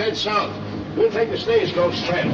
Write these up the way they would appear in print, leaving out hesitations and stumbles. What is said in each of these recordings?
head south. We'll take the stagecoach straight.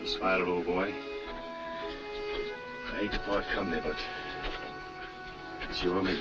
Spider, old boy. I hate to part company, but it's you or me.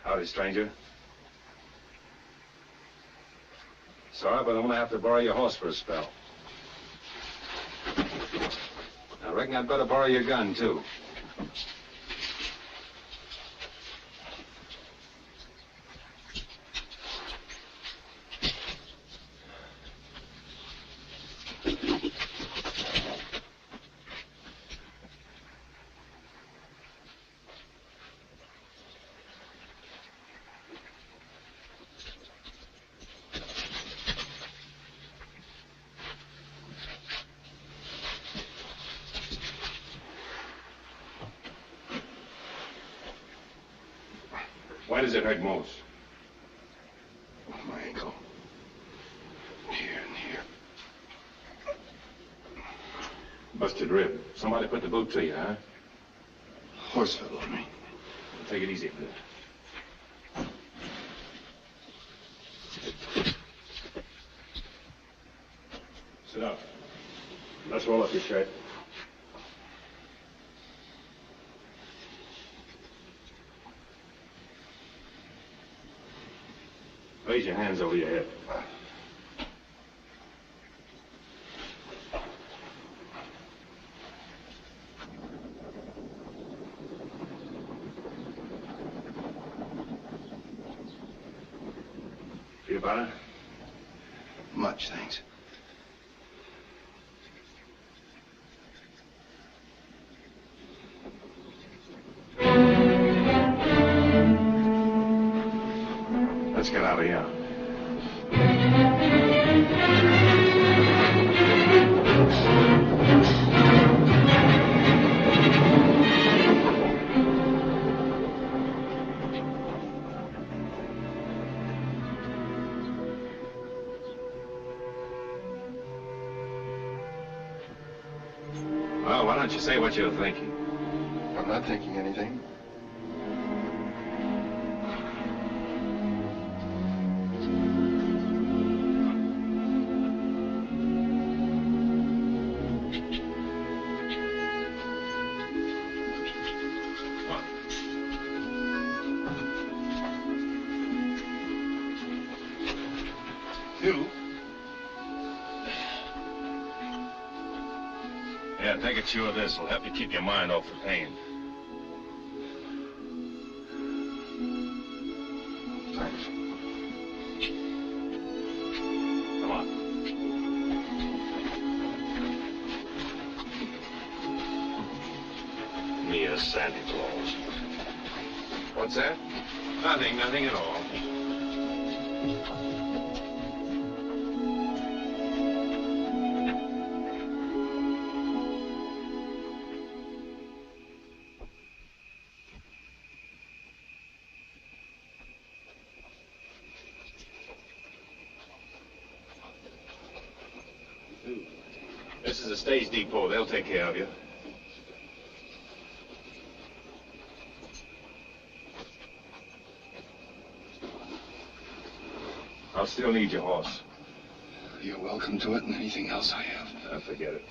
Howdy, stranger. Sorry, but I'm gonna have to borrow your horse for a spell. I reckon I'd better borrow your gun, too. Why does it hurt most? My ankle. Here and here. Busted rib. Somebody put the boot to you, huh? Horse fell on me. Take it easy, please. Sit up. Let's roll up your shirt. Raise your hands over your head. Feel better? Much, thanks. Let's get out of here. Well, why don't you say what you're thinking? I'm not thinking anything. Yeah, take a chew of this. It'll help you keep your mind off the pain. Thanks. Come on. Me a Santa Claus. What's What's that? Nothing at all. This is a stage depot. They'll take care of you. I'll still need your horse. You're welcome to it and anything else I have. Forget it.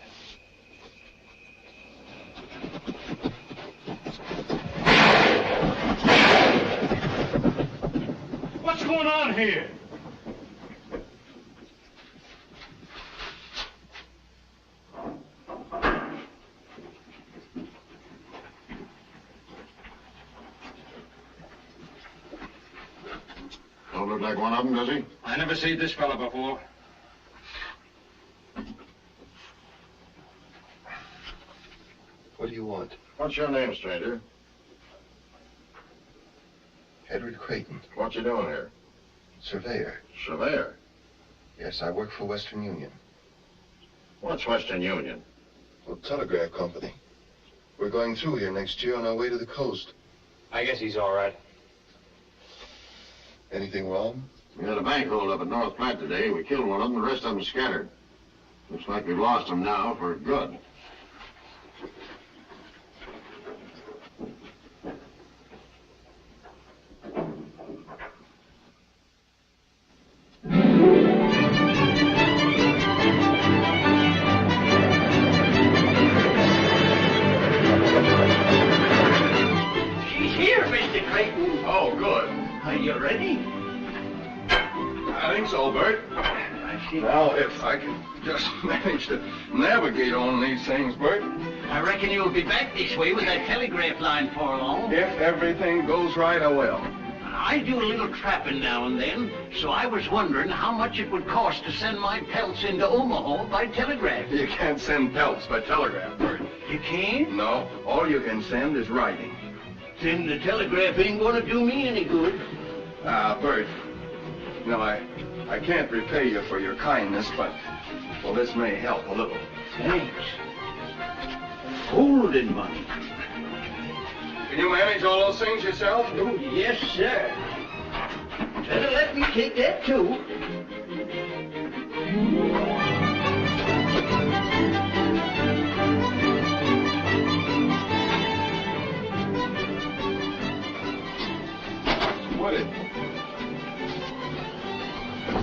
What's going on here? Don't look like one of them, does he? I never seen this fella before. What do you want? What's your name, stranger? Edward Creighton, What you doing here? surveyor. Surveyor. Yes, I work for Western Union. What's Western Union? Well, telegraph company. We're going through here next year on our way to the coast. I guess he's all right. Anything wrong? We had a bank hold up at North Platte today. We killed one of them, the rest of them scattered. Looks like we've lost them now for good. She's here, Mr. Creighton. Oh, good. Are you ready? I think so, Bert. Now, if I can just manage to navigate on these things, Bert. I reckon you'll be back this way with that telegraph line for long. If everything goes right, I will. I do a little trapping now and then, so I was wondering how much it would cost to send my pelts into Omaha by telegraph. You can't send pelts by telegraph, Bert. You can't? No, all you can send is writing. Then the telegraph ain't gonna do me any good. Bert, no, I can't repay you for your kindness, but, well, this may help a little. Thanks. Golden money. Can you manage all those things yourself? Oh, yes, sir. Better let me take that, too.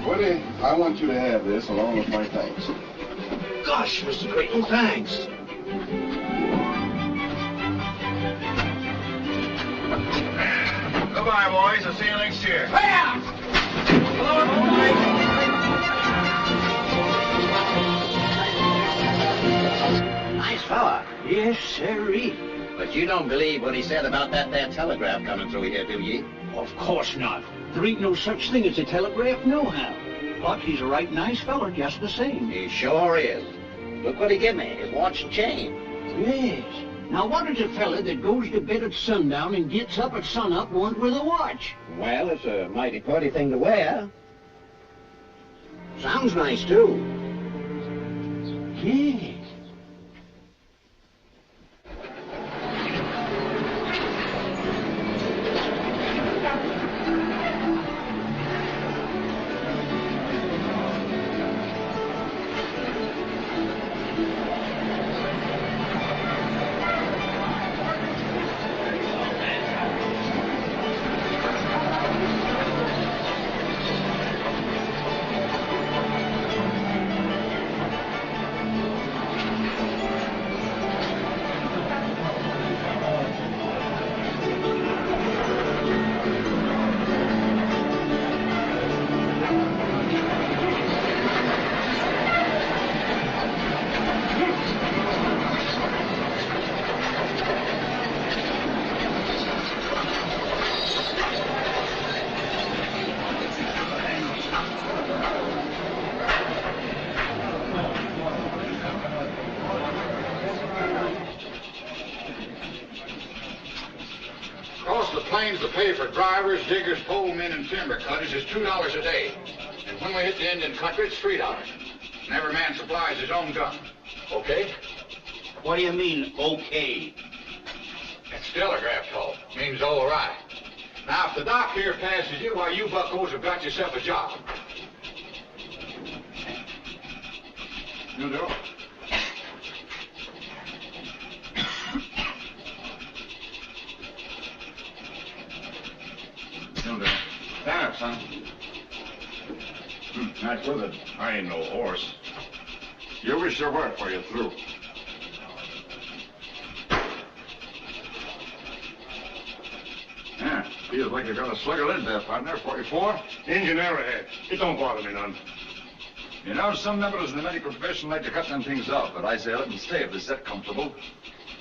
Woody, I want you to have this along with my thanks. Gosh, Mr. Creighton, thanks. Goodbye, boys. I'll see you next year. Nice fella. Yes, sirree. But you don't believe what he said about that there telegraph coming through here, do ye? Of course not. There ain't no such thing as a telegraph nohow. But he's a right nice feller just the same. He sure is. Look what he give me, his watch and chain. Yes. Now what does a fella that goes to bed at sundown and gets up at sunup want with a watch? Well, it's a mighty pretty thing to wear. Sounds nice, too. Yes. means the pay for drivers, diggers, pole men, and timber cutters is $2 a day. And when we hit the Indian country, it's $3. And every man supplies his own gun. Okay? What do you mean, okay? It's telegraph talk. Means all right. Now, if the doc here passes you, why, you buckos have got yourself a job. You do? You do. Stand up, son. Nice with it. I ain't no horse. You wish you were before you're through. Yeah, feels like you've got a slug of lead there, partner. 44? Engine arrowhead. It don't bother me none. You know, some members in the medical profession like to cut them things off, but I say let them stay if they're that comfortable.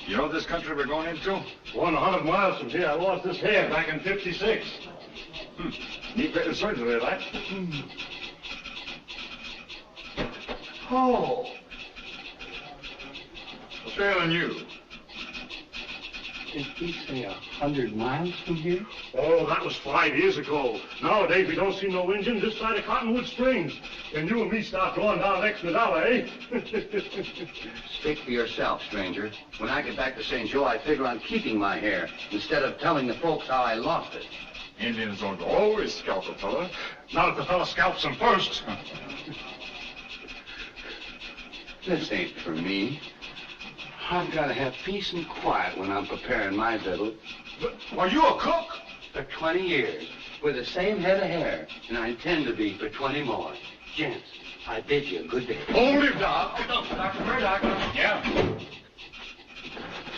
You know this country we're going into? 100 miles from here, I lost this hair back in '56. Neat bit of surgery, right? Oh. What's ailing you? Did he say 100 miles from here? Oh, that was 5 years ago. Nowadays, we don't see no engine this side of Cottonwood Springs. And you and me start drawing down an extra dollar, eh? Speak for yourself, stranger. When I get back to St. Joe, I figure on keeping my hair instead of telling the folks how I lost it. Indians don't always scalp a fella. Not if the fella scalps him first. This ain't for me. I've got to have peace and quiet when I'm preparing my victual. Are you a cook? For 20 years, with the same head of hair, and I intend to be for 20 more. Gents, I bid you a good day. Hold it, Doc. Dr. Murdoch. Yeah.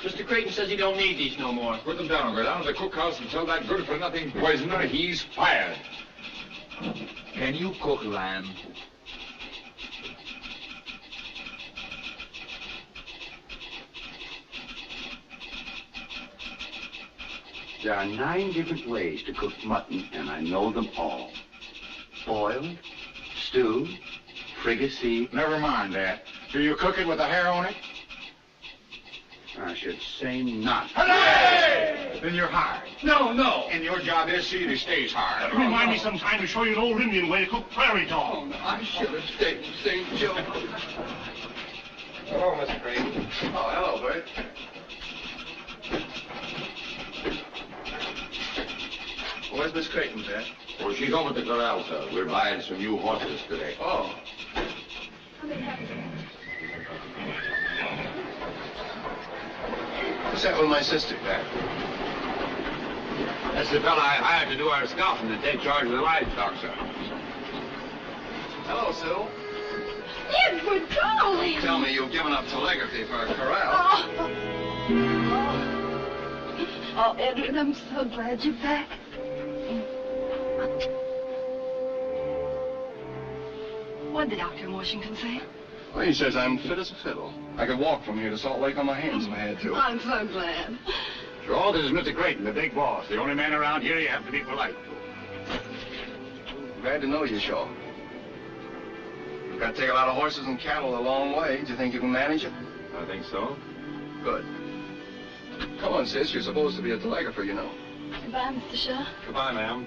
Mr. Creighton says he don't need these no more. Put them down. Go down to the cookhouse and tell that good-for-nothing poisoner he's fired. Can you cook lamb? There are 9 different ways to cook mutton, and I know them all. Boiled, stewed, fricassee. Never mind that. Do you cook it with the hair on it? I should say not. Hooray! Then you're hired. No, no. And your job is see that he stays hired. Remind me sometime to show you an old Indian way to cook prairie dog. I should have stayed in St. Joe. Hello, Mr. Creighton. Oh, hello, Bert. Where's Miss Creighton, Dad? Well, she's over at the corral, sir. We're buying some new horses today. Oh. What's that with my sister, Dad? That's the fella I hired to do our scouting and take charge of the livestock, sir. Hello, Sue. Edward, darling. Tell me you've given up telegraphy for a corral. Oh, Edward, I'm so glad you're back. What did Dr. Washington say? Well, he says I'm fit as a fiddle. I could walk from here to Salt Lake on my hands if I had to. I'm so glad. Sure, this is Mr. Creighton, the big boss. The only man around here you have to be polite to. Glad to know you, Shaw. You've got to take a lot of horses and cattle a long way. Do you think you can manage it? I think so. Good. Come on, sis. You're supposed to be a telegrapher, you know. Goodbye, Mr. Shaw. Goodbye, ma'am.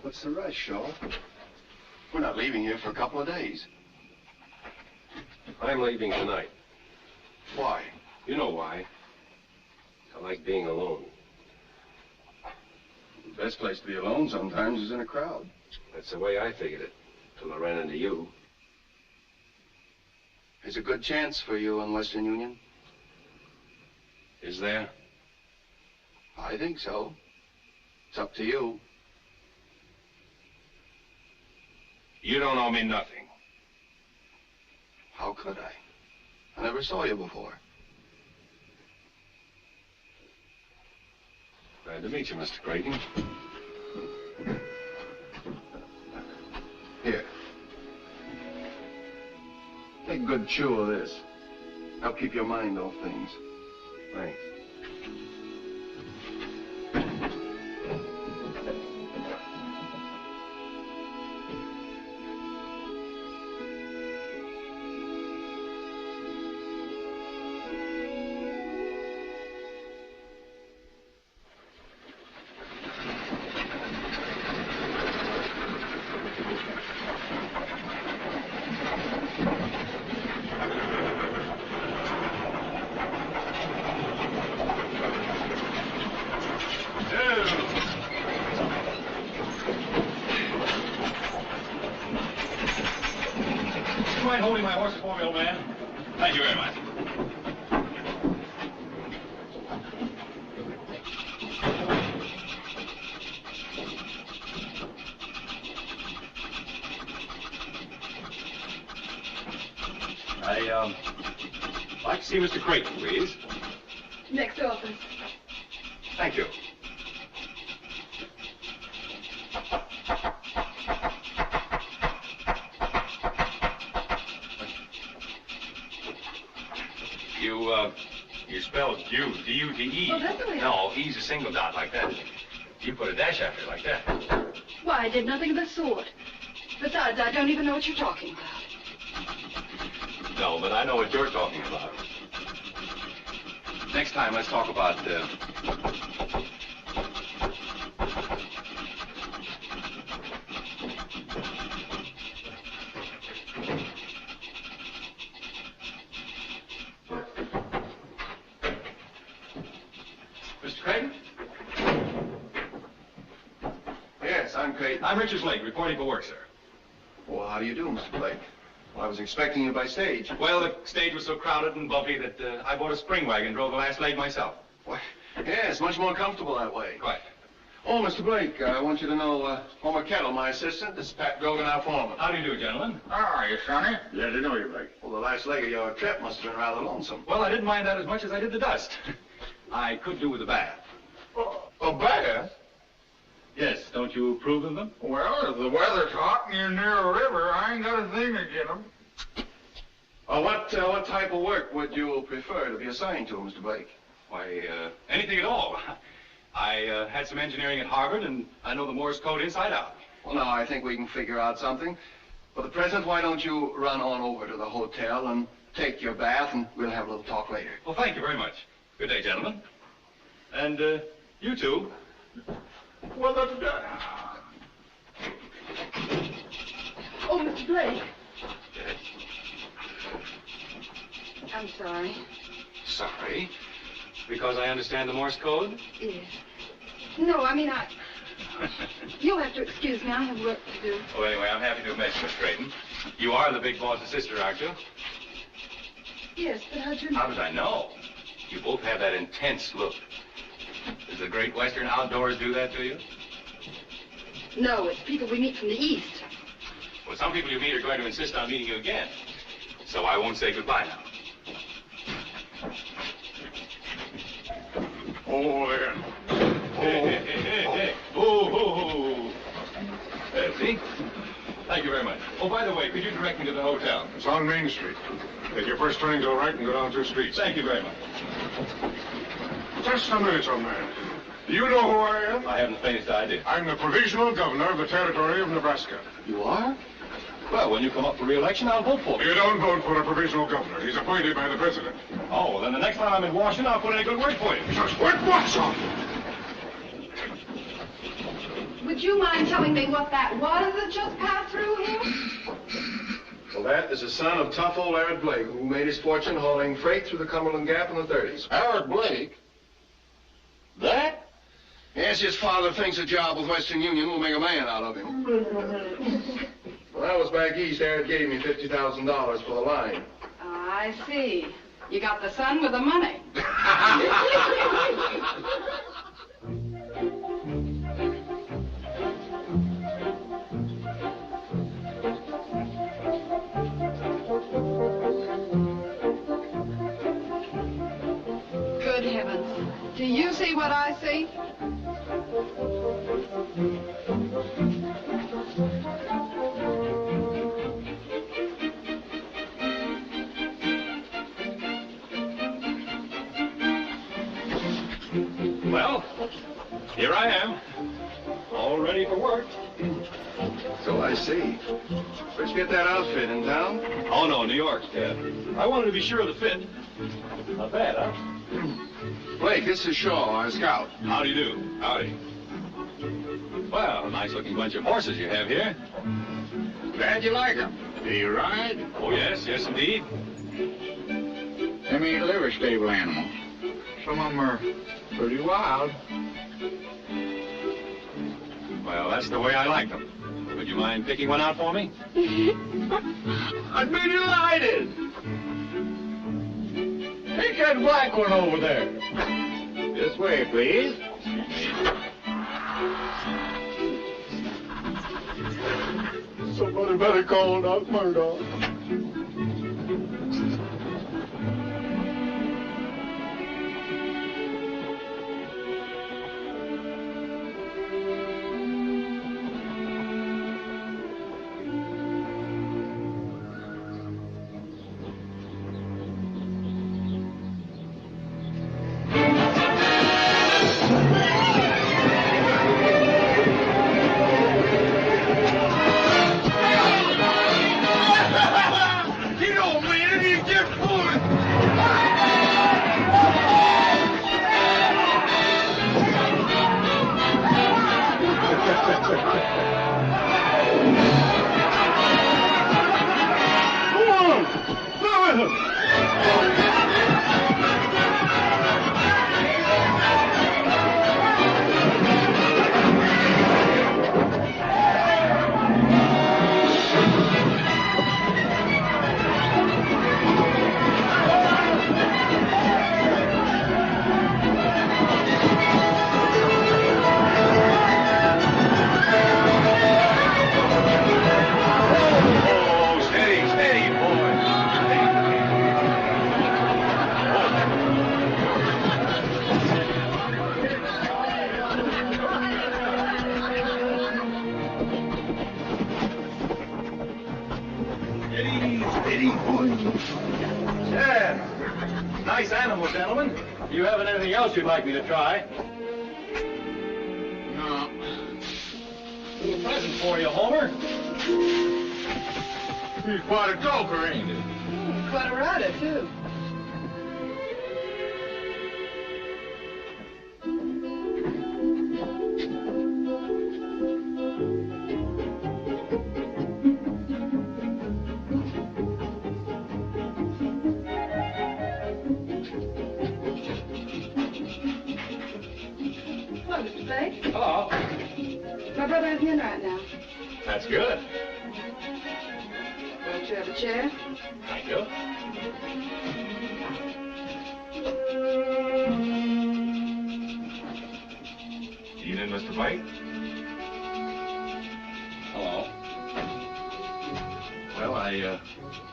What's the rush, Shaw? We're not leaving here for a couple of days. I'm leaving tonight. Why? You know why. I like being alone. The best place to be alone sometimes is in a crowd. That's the way I figured it, till I ran into you. There's a good chance for you in Western Union. Is there? I think so. It's up to you. You don't owe me nothing. How could I? I never saw you before. Glad to meet you, Mr. Creighton. Here. Take a good chew of this. Help keep your mind off things. Thanks. You mind holding my horse for me, old man? Thank you very much. I'd like to see Mr. Creighton, please. Next office. Thank you. You spelled you, D-U-D-E. Well, that's the way No, E's a single dot like that. You put a dash after it like that. Why, I did nothing of the sort. Besides, I don't even know what you're talking about. No, but I know what you're talking about. Next time, let's talk about, Mr. Creighton? Yes, I'm Creighton. I'm Richard Blake, reporting for work, sir. Well, how do you do, Mr. Blake? Well, I was expecting you by stage. Well, the stage was so crowded and bumpy that I bought a spring wagon and drove the last leg myself. What? Yes, much more comfortable that way. Quite. Oh, Mr. Blake, I want you to know Homer Kettle, my assistant. This is Pat Grogan, our foreman. How do you do, gentlemen? How are you, Sonny? Glad to know you, Blake. Well, the last leg of your trip must have been rather lonesome. Well, I didn't mind that as much as I did the dust. I could do with a bath. A bath? Yes, don't you approve of them? Well, if the weather's hot and you're near a river, I ain't got a thing against them. What type of work would you prefer to be assigned to, Mr. Blake? Why, anything at all. I had some engineering at Harvard, and I know the Morse code inside out. Well, now, I think we can figure out something. For the present, why don't you run on over to the hotel and take your bath, and we'll have a little talk later. Well, thank you very much. Good day, gentlemen. And, you two. Well, that's... Oh, Mr. Blake. Yes. I'm sorry. Sorry. Because I understand the Morse code? Yes. No, I mean, You'll have to excuse me. I have work to do. Oh, anyway, I'm happy to have met you, Miss Creighton. You are the big boss's sister, aren't you? Yes, but how'd you know? How did I know? You both have that intense look. Does the great Western outdoors do that to you? No, it's people we meet from the East. Well, some people you meet are going to insist on meeting you again. So I won't say goodbye now. Oh, there. Hey. Oh. See? Thank you very much. Oh, by the way, could you direct me to the hotel? It's on Main Street. Take your first turning to the right and go down 2 streets. Thank you very much. Just a minute, young man. Do you know who I am? I haven't the faintest idea. I'm the provisional governor of the territory of Nebraska. You are? Well, when you come up for re-election, I'll vote for you. You don't vote for a provisional governor. He's appointed by the president. Oh, well, then the next time I'm in Washington, I'll put in a good word for you. Just what's on? Would you mind telling me what that was that just passed through here? Well, that is the son of tough old Aaron Blake, who made his fortune hauling freight through the Cumberland Gap in the 30s. Howard Blake? That? Yes, his father thinks a job with Western Union will make a man out of him. When I was back east, Aaron gave me $50,000 for the line. I see. You got the son with the money. Good heavens. Do you see what I see? Well, here I am. All ready for work. So I see. Where'd you get that outfit, in town? Oh, no, New York. I wanted to be sure of the fit. Not bad, huh? Blake, this is Shaw, our scout. How do you do? Howdy. Well, a nice-looking bunch of horses you have here. Glad you like 'em. Do you ride? Oh, yes, indeed. Them ain't liver stable animals. Some of 'em are pretty wild. Well, that's the way I like them. Would you mind picking one out for me? I'd be delighted. Take that black one over there. This way, please. Somebody better call Doc Murdoch. Yeah. Nice animal, gentlemen. Do you have anything else you'd like me to try? No. A little present for you, Homer. He's quite a talker, ain't he? Quite a rider, too. Hello, Mr. Blake. Hello. My brother isn't in right now. That's good. Won't you have a chair? Thank you. Evening, Mr. Blake. Hello. Well, I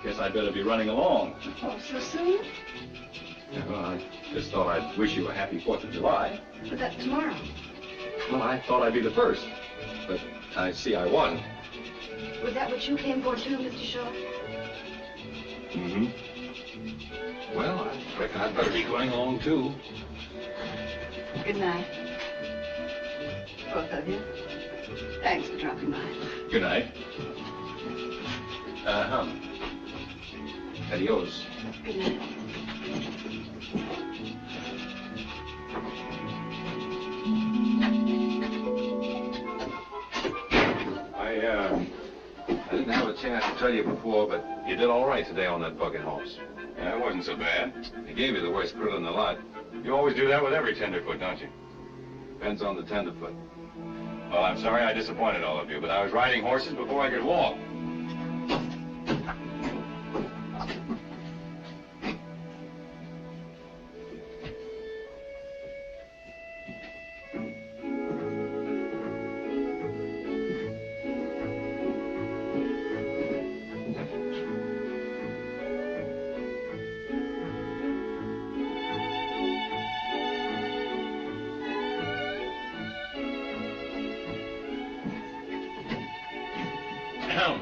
guess I'd better be running along. Oh, so soon? Yeah, well, I just thought I'd wish you a happy 4th of July. But that's tomorrow. Well, I thought I'd be the first, but I see I won. Was that what you came for, too, Mr. Shaw? Mm-hmm. Well, I reckon I'd better be going along, too. Good night. Both of you. Thanks for dropping by. Good night. Adios. Good night. I didn't have a chance to tell you before, but you did all right today on that bucket horse. Yeah, it wasn't so bad. They gave you the worst critter in the lot. You always do that with every tenderfoot, don't you? Depends on the tenderfoot. Well, I'm sorry I disappointed all of you, but I was riding horses before I could walk. helm.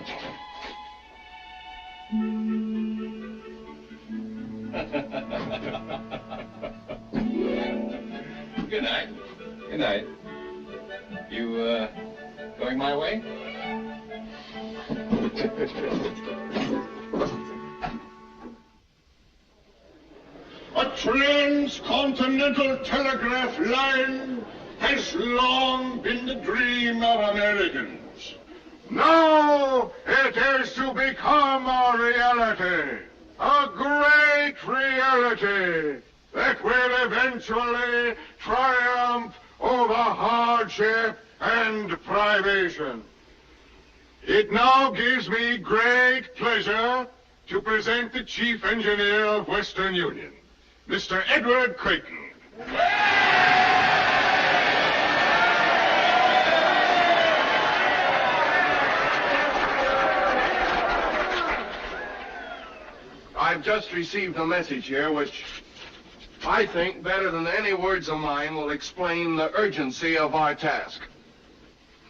Good night. Good night. You, going my way? A transcontinental telegraph line has long been the dream of Americans. Now it is to become a reality, a great reality that will eventually triumph over hardship and privation. It now gives me great pleasure to present the Chief Engineer of Western Union, Mr. Edward Creighton. I've just received a message here which I think better than any words of mine will explain the urgency of our task.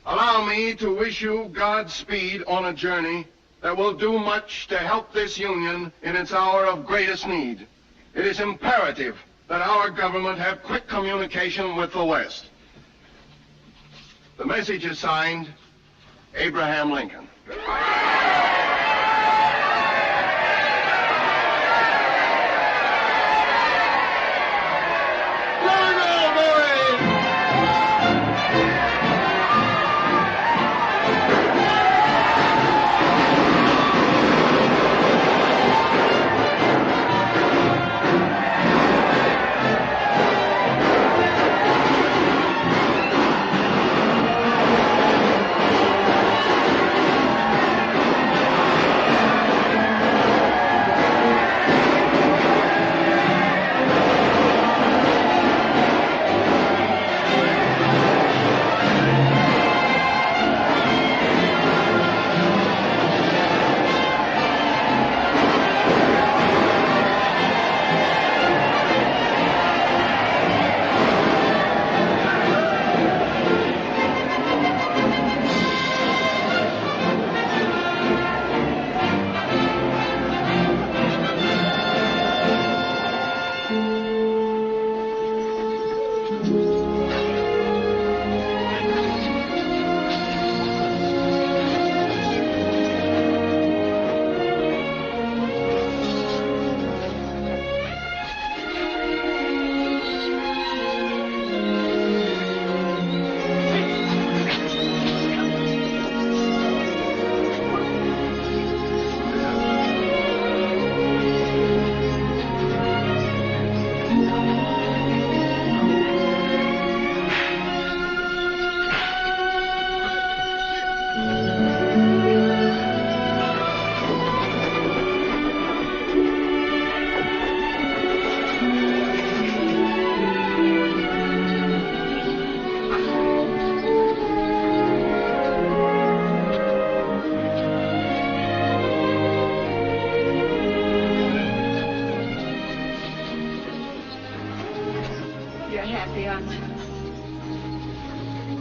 Allow me to wish you Godspeed on a journey that will do much to help this union in its hour of greatest need. It is imperative that our government have quick communication with the West. The message is signed, Abraham Lincoln.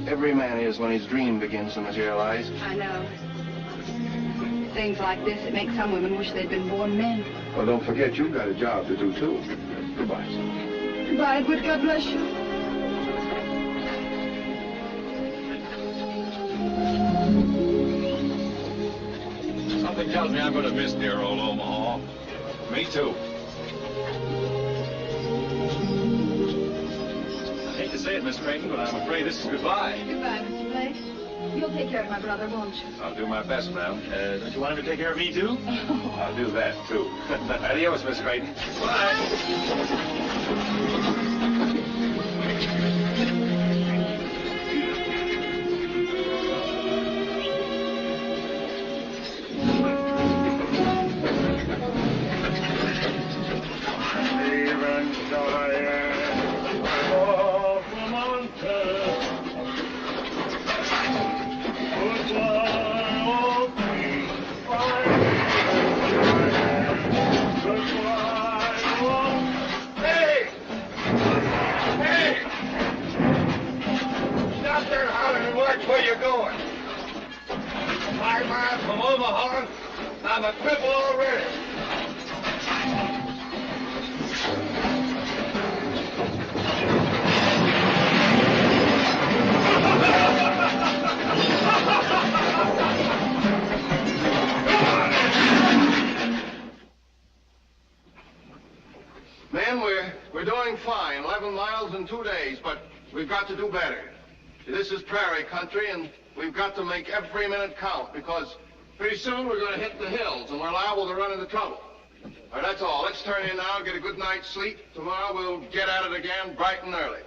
Every man is when his dream begins to materialize. I know. Things like this, it makes some women wish they'd been born men. Well, don't forget you've got a job to do, too. Goodbye. Goodbye, Edward. God bless you. Something tells me I'm going to miss dear old Omaha. Me too. I hate to say it, Miss Creighton, but I'm afraid this is goodbye. Goodbye, Mr. Blake. You'll take care of my brother, won't you? I'll do my best, ma'am. Don't you want him to take care of me, too? I'll do that, too. Adios, Miss Creighton. Hey! the cripple already. Men, we're doing fine. 11 miles in 2 days, but we've got to do better. This is prairie country, and we've got to make every minute count, because pretty soon we're going to hit the hills, and we're liable to run into trouble. All right, that's all. Let's turn in now, get a good night's sleep. Tomorrow we'll get at it again bright and early.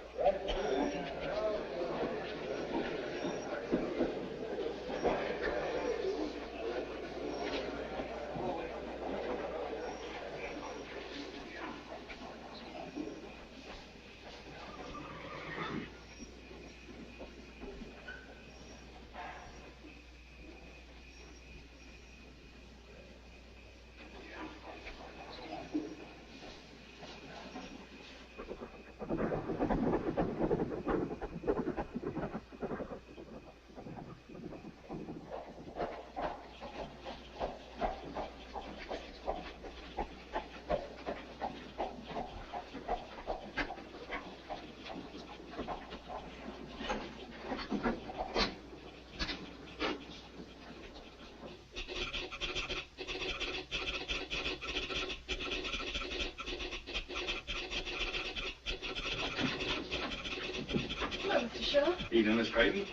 Evening, Miss Creighton.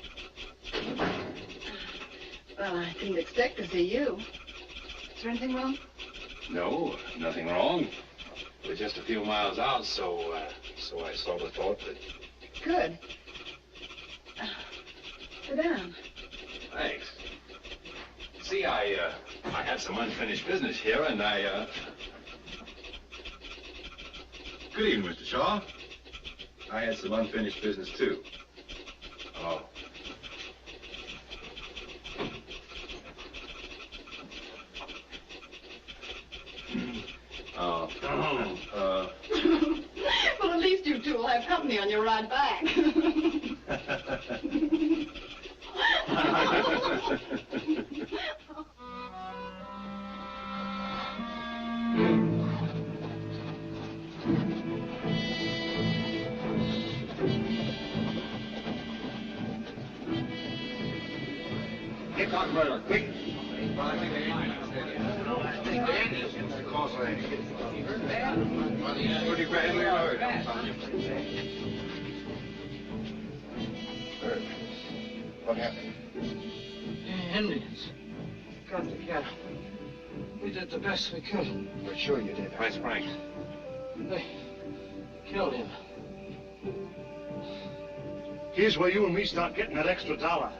Well, I didn't expect to see you. Is there anything wrong? No, nothing wrong. We're just a few miles out, so I sort of thought that... Good. Sit down. Thanks. See, I had some unfinished business here, and Good evening, Mr. Shaw. I had some unfinished business, too. Oh. Well, at least you two will have company on your ride back. Get on, brother, quick. What happened? Indians. Got the cattle. We did the best we could. We're sure you did. Where's Frank? They killed him. Here's where you and me start getting that extra $1.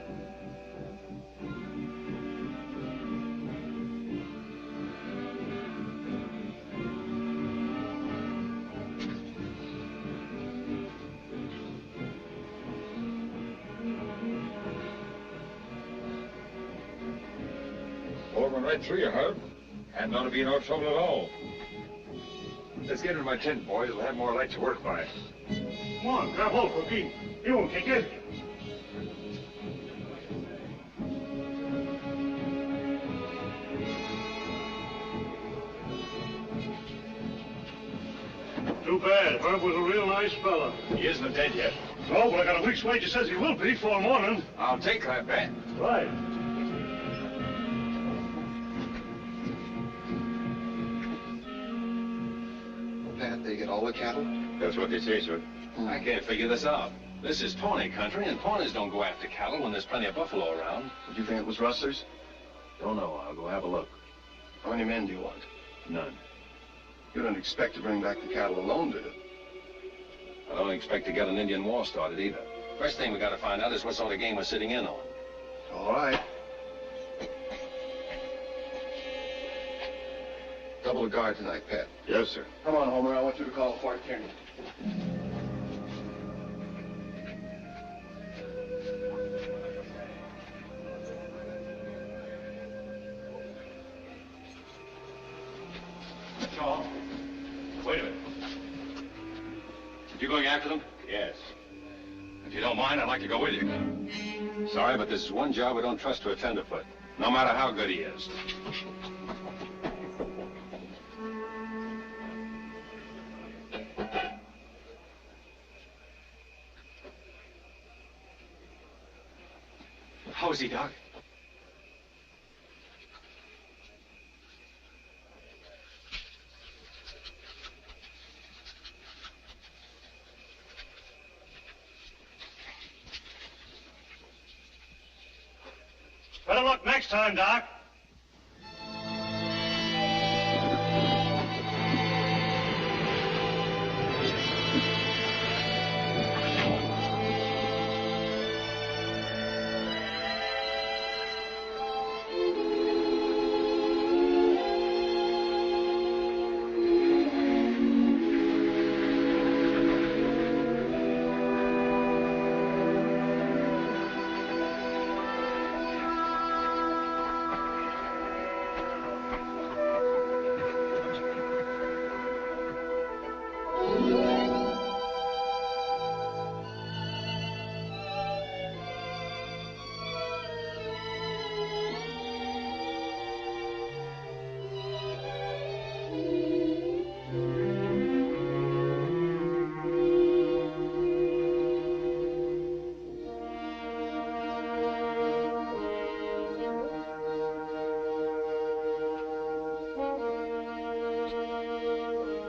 Right through you, Herb. And not to be no trouble at all. Let's get into my tent, boys. We'll have more light to work by. Come on, grab hold, Cookie. You won't kick it. Too bad. Herb was a real nice fella. He isn't dead yet. No, but I got a week's wages says he will be before morning. I'll take that bet. Right. Pat, they get all the cattle? That's what they say, sir. I can't figure this out. This is Pawnee country, and Pawnees don't go after cattle when there's plenty of buffalo around. Would you think it was rustlers? Don't know. I'll go have a look. How many men do you want? None. You don't expect to bring back the cattle alone, do you? I don't expect to get an Indian war started either. First thing we got to find out is what sort of game we're sitting in on. All right. Double the guard tonight, Pat. Yes, sir. Come on, Homer. I want you to call Fort Kearney. Shaw, wait a minute. You going after them? Yes. If you don't mind, I'd like to go with you. Sorry, but this is one job we don't trust to a tenderfoot, no matter how good he is. How is he, Doc? Better luck next time, Doc.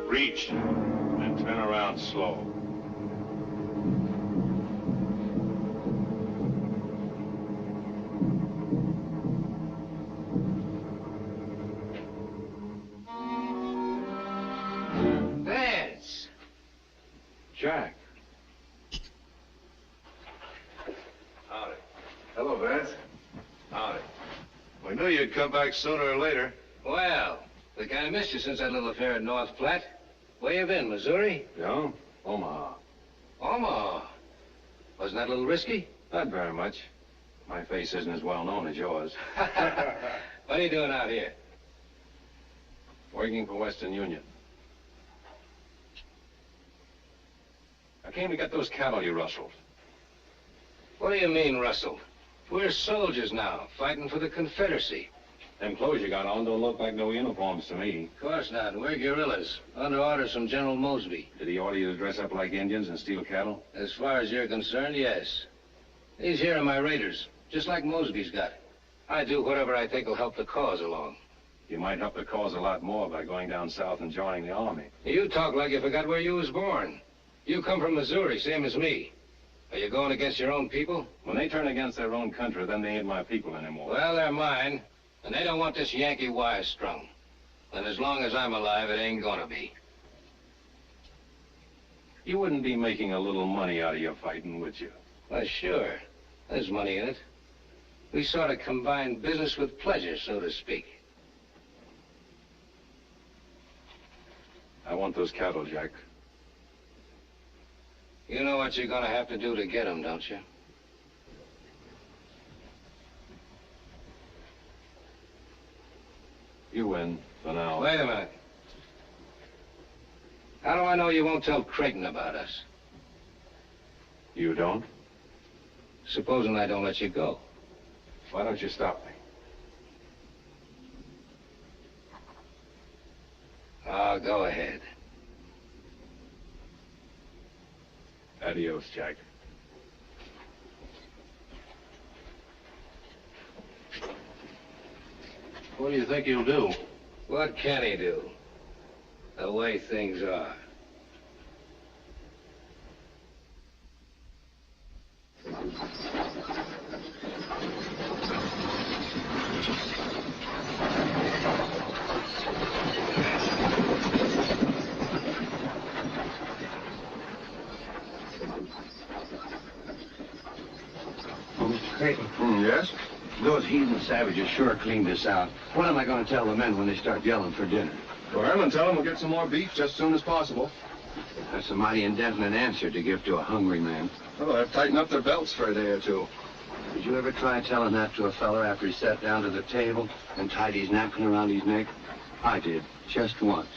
Reach and turn around slow. Vance! Jack. Howdy. Hello, Vance. Howdy. We knew you'd come back sooner or later. Well, we kind of missed you since that little affair at North Platte. Where you been, Missouri? Yeah? Omaha. Omaha. Wasn't that a little risky? Not very much. My face isn't as well known as yours. What are you doing out here? Working for Western Union. I came to get those cattle you rustled. What do you mean, rustled? We're soldiers now, fighting for the Confederacy. Them clothes you got on don't look like no uniforms to me. Of course not. We're guerrillas, under orders from General Mosby. Did he order you to dress up like Indians and steal cattle? As far as you're concerned, yes. These here are my raiders, just like Mosby's got. I do whatever I think will help the cause along. You might help the cause a lot more by going down south and joining the army. You talk like you forgot where you was born. You come from Missouri, same as me. Are you going against your own people? When they turn against their own country, then they ain't my people anymore. Well, they're mine. And they don't want this Yankee wire strung. And as long as I'm alive, it ain't gonna be. You wouldn't be making a little money out of your fighting, would you? Well, sure. There's money in it. We sort of combine business with pleasure, so to speak. I want those cattle, Jack. You know what you're gonna have to do to get them, don't you? You win, for now. Wait a minute. How do I know you won't tell Creighton about us? You don't? Supposing I don't let you go. Why don't you stop me? Oh, go ahead. Adios, Jack. What do you think he'll do? What can he do? The way things are. Creighton. Yes? Those heathen savages sure cleaned this out. What am I going to tell the men when they start yelling for dinner? Go ahead and tell them we'll get some more beef just as soon as possible. That's a mighty indefinite answer to give to a hungry man. Well, they'll have to tighten up their belts for a day or two. Did you ever try telling that to a feller after he sat down to the table and tied his napkin around his neck? I did, just once.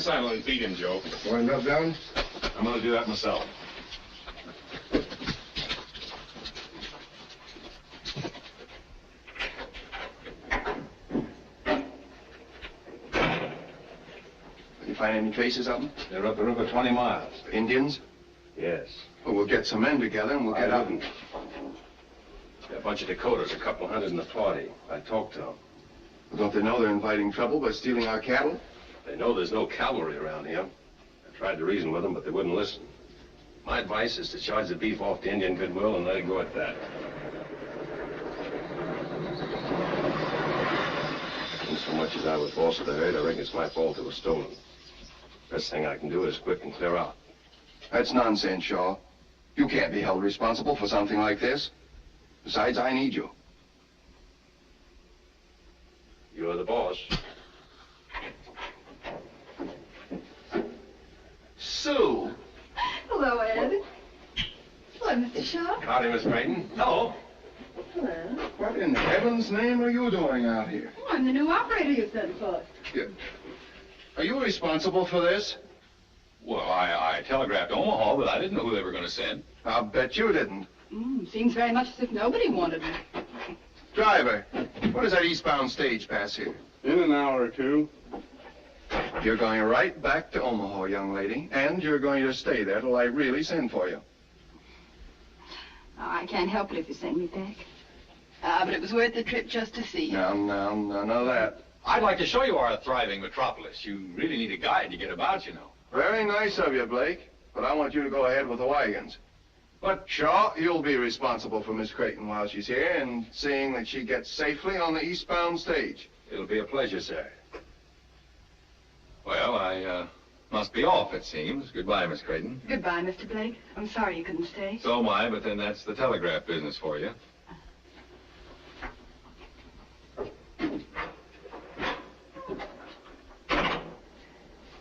silent and beat him, Joe. Wind up down? I'm gonna do that myself. Did you find any traces of them? They're up the river 20 miles. Indians? Yes. Well, we'll get some men together and we'll get out. A bunch of Dakotas, a couple hundred in the party. I talked to them. Well, don't they know they're inviting trouble by stealing our cattle? They know there's no cavalry around here. I tried to reason with them, but they wouldn't listen. My advice is to charge the beef off to Indian goodwill and let it go at that. And so much as I was boss of the herd, I reckon it's my fault it was stolen. Best thing I can do is quit and clear out. That's nonsense, Shaw. You can't be held responsible for something like this. Besides, I need you. You're the boss. Sue! Hello, Ed. Hello, Mr. Shaw. Howdy, Miss Creighton. Hello. Hello. What in heaven's name are you doing out here? Oh, I'm the new operator you sent for. Are you responsible for this? Well, I telegraphed Omaha, but I didn't know who they were going to send. I'll bet you didn't. Seems very much as if nobody wanted me. Driver, what is that eastbound stage pass here? In an hour or two. You're going right back to Omaha, young lady, and you're going to stay there till I really send for you. Oh, I can't help it if you send me back. But it was worth the trip just to see you. No, none of that. I'd like to show you our thriving metropolis. You really need a guide to get about, you know. Very nice of you, Blake, but I want you to go ahead with the wagons. But, Shaw, you'll be responsible for Miss Creighton while she's here and seeing that she gets safely on the eastbound stage. It'll be a pleasure, sir. Well, I must be off, it seems. Goodbye, Miss Creighton. Goodbye, Mr. Blake. I'm sorry you couldn't stay. So am I, but then that's the telegraph business for you.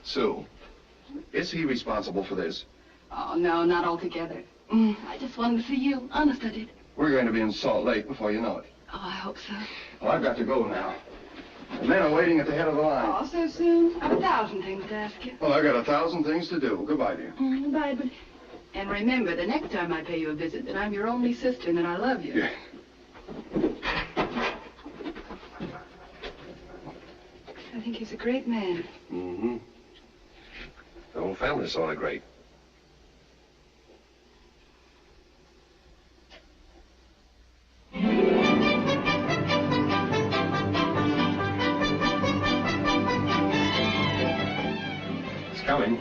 Sue, is he responsible for this? Oh, no, not altogether. I just wanted to see you. Honest, I did. We're going to be in Salt Lake before you know it. Oh, I hope so. Well, I've got to go now. The men are waiting at the head of the line. Oh, so soon? I've 1,000 things to ask you. Well, I've got 1,000 things to do. Goodbye, dear. Bye, but... And remember, the next time I pay you a visit, that I'm your only sister and that I love you. Yeah. I think he's a great man. Mm-hmm. The whole family's sort of great. It's coming.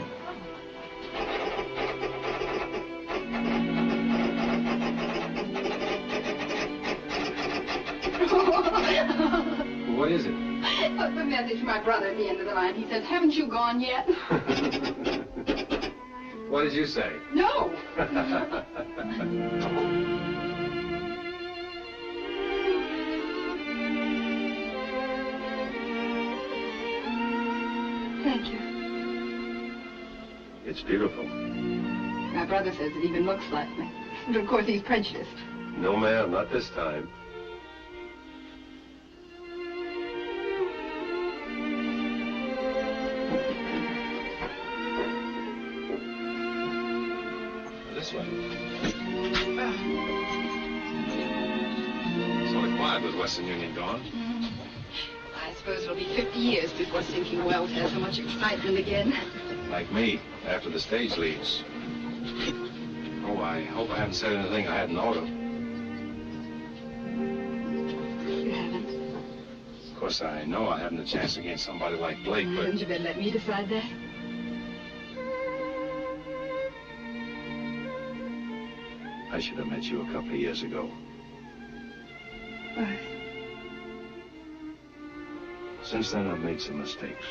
What is it? What's the message from my brother at the end of the line? He says, haven't you gone yet? What did you say? No. Thank you. It's beautiful. My brother says it even looks like me. But of course he's prejudiced. No, ma'am, not this time. This way. Sort of quiet with Western Union gone. I suppose it'll be 50 years before Sinking Wells has so much excitement again. Like me, after the stage leaves. Oh, I hope I haven't said anything I hadn't ought to. You haven't. Of course, I know I haven't a chance against somebody like Blake, but... Hadn't you better let me decide that? I should have met you a couple of years ago. Why? Since then, I've made some mistakes.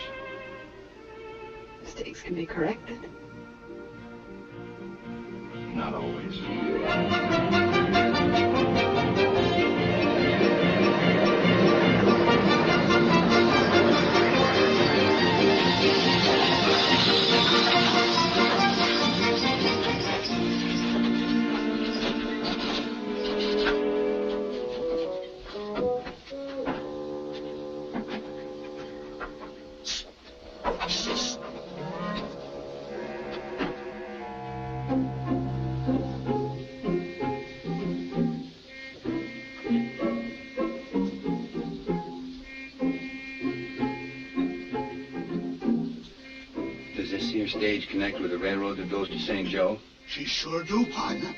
Mistakes can be corrected. Not always. Does this here stage connect with the railroad that goes to St. Joe? She sure do, partner.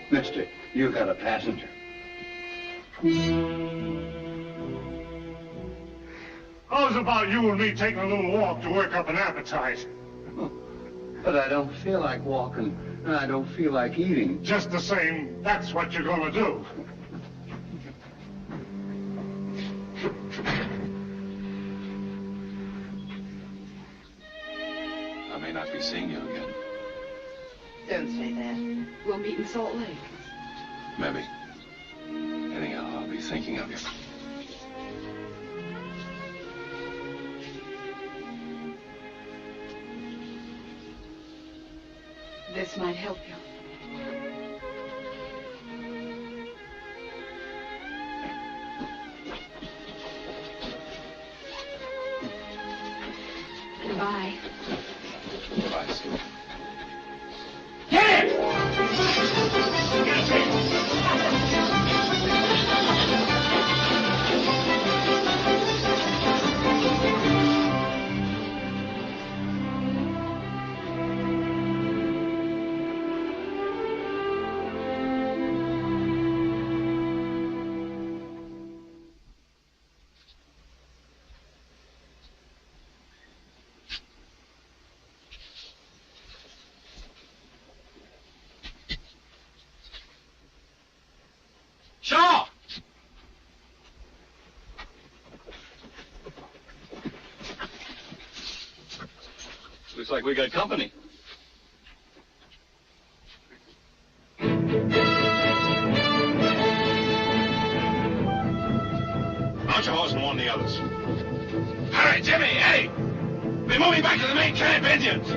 Mister, you got a passenger. How's about you and me taking a little walk to work up an appetite? But I don't feel like walking, and I don't feel like eating. Just the same, that's what you're gonna do. I may not be seeing you again. Don't say that. We'll meet in Salt Lake. Maybe. Anyhow, I'll be thinking of you. This might help you. Goodbye. Goodbye, Sue. Get it! Shaw! Looks like we got company. Mount your horse and warn the others. All right, Jimmy, Eddie! We're moving back to the main camp, Indians!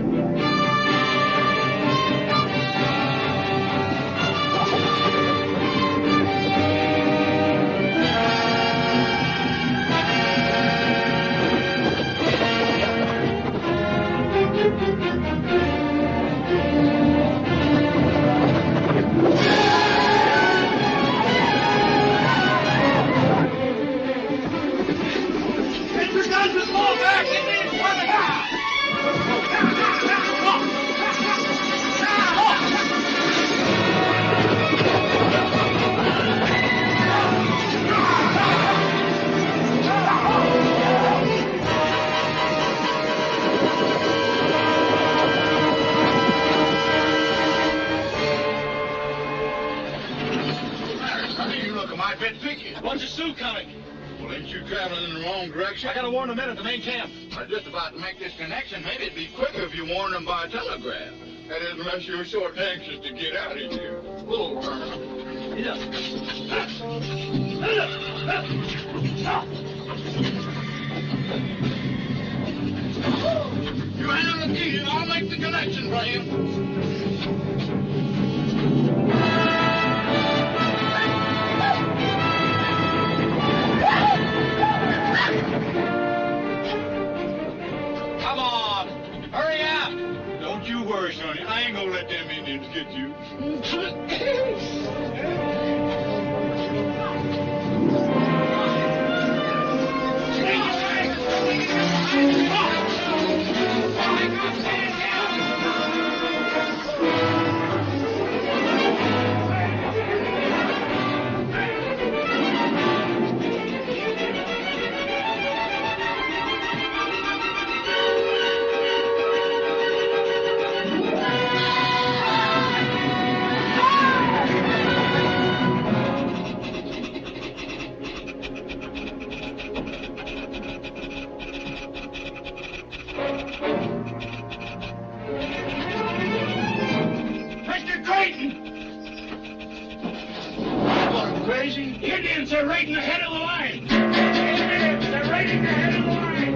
Bunch of Sioux coming. Well, ain't you traveling in the wrong direction? I gotta warn the men at the main camp. I'm just about to make this connection. Maybe it'd be quicker if you warned them by telegraph. That is, unless you're sort of anxious to get out of here. Whoa, you handle the key and I'll make the connection for you. Come on, hurry up! Don't you worry, Sonny. I ain't gonna let them Indians get you. Crazy? Indians are right in the head of the line. Indians, they're right in the head of the line.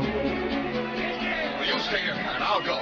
Well, you stay here, and I'll go.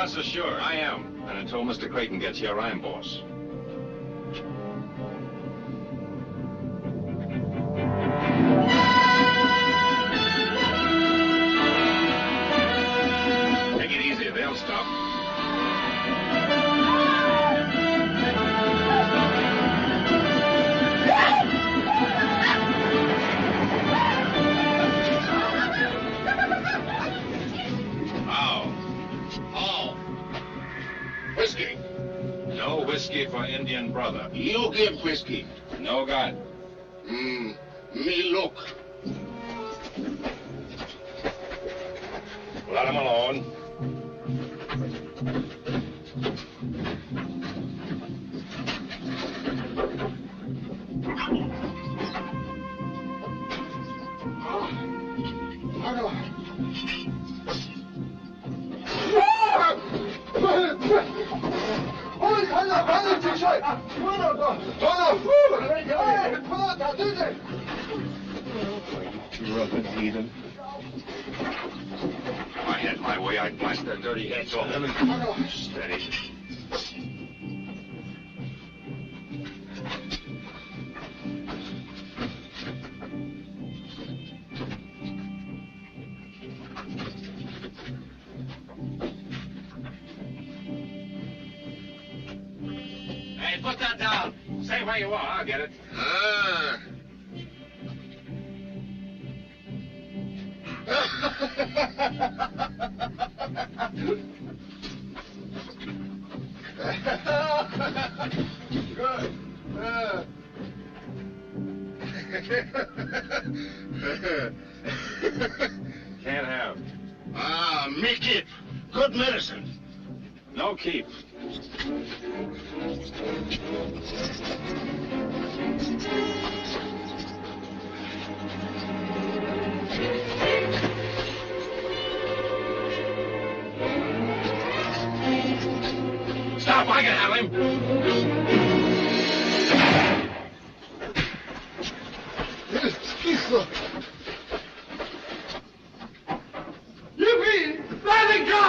not so sure. I am. And until Mr. Creighton gets here, I'm boss. Take it easy. They'll stop. Whiskey. No whiskey for Indian brother. You give whiskey. No God. Me look. Let him alone. Heathen. If I had my way, I'd blast their dirty heads off. Steady. Hey, put that down. Stay where you are. I'll get it. Good. Can't have. Me keep. Good medicine. No keep. Stop, I can have him. Yippee! Let it go!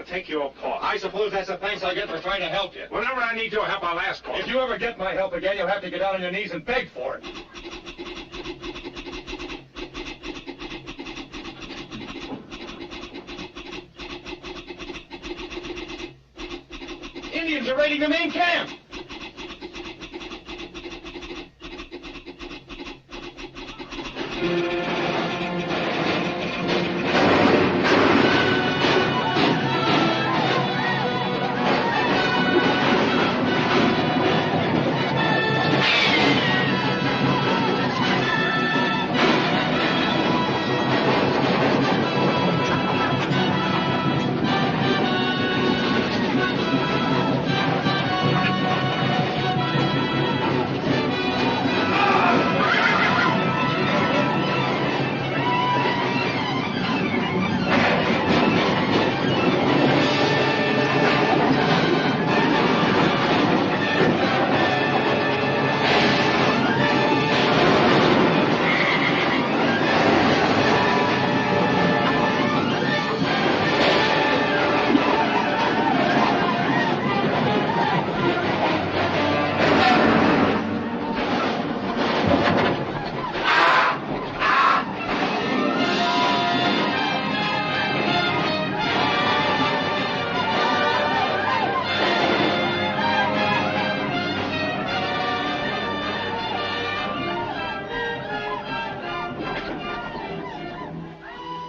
Take you apart. I suppose that's the thanks I get for trying to help you. Whenever I need your help, I'll ask for it. If you ever get my help again, you'll have to get down on your knees and beg for it. Indians are raiding the main camp.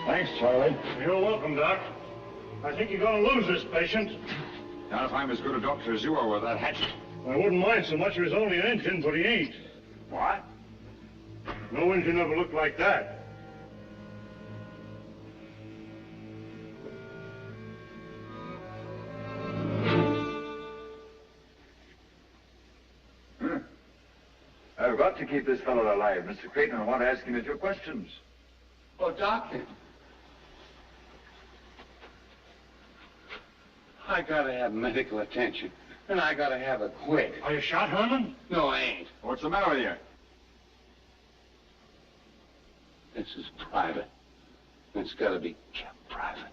Thanks, Charlie. You're welcome, Doc. I think you're going to lose this patient. Not if I'm as good a doctor as you are with that hatchet. I wouldn't mind so much if he was only an Injun, but he ain't. What? No Injun ever looked like that. I've got to keep this fellow alive, Mr. Creighton. I want to ask him a few questions. Oh, Doctor, I gotta have medical attention, and I gotta have it quick. Are you shot, Herman? No, I ain't. What's the matter with you? This is private. It's gotta be kept private.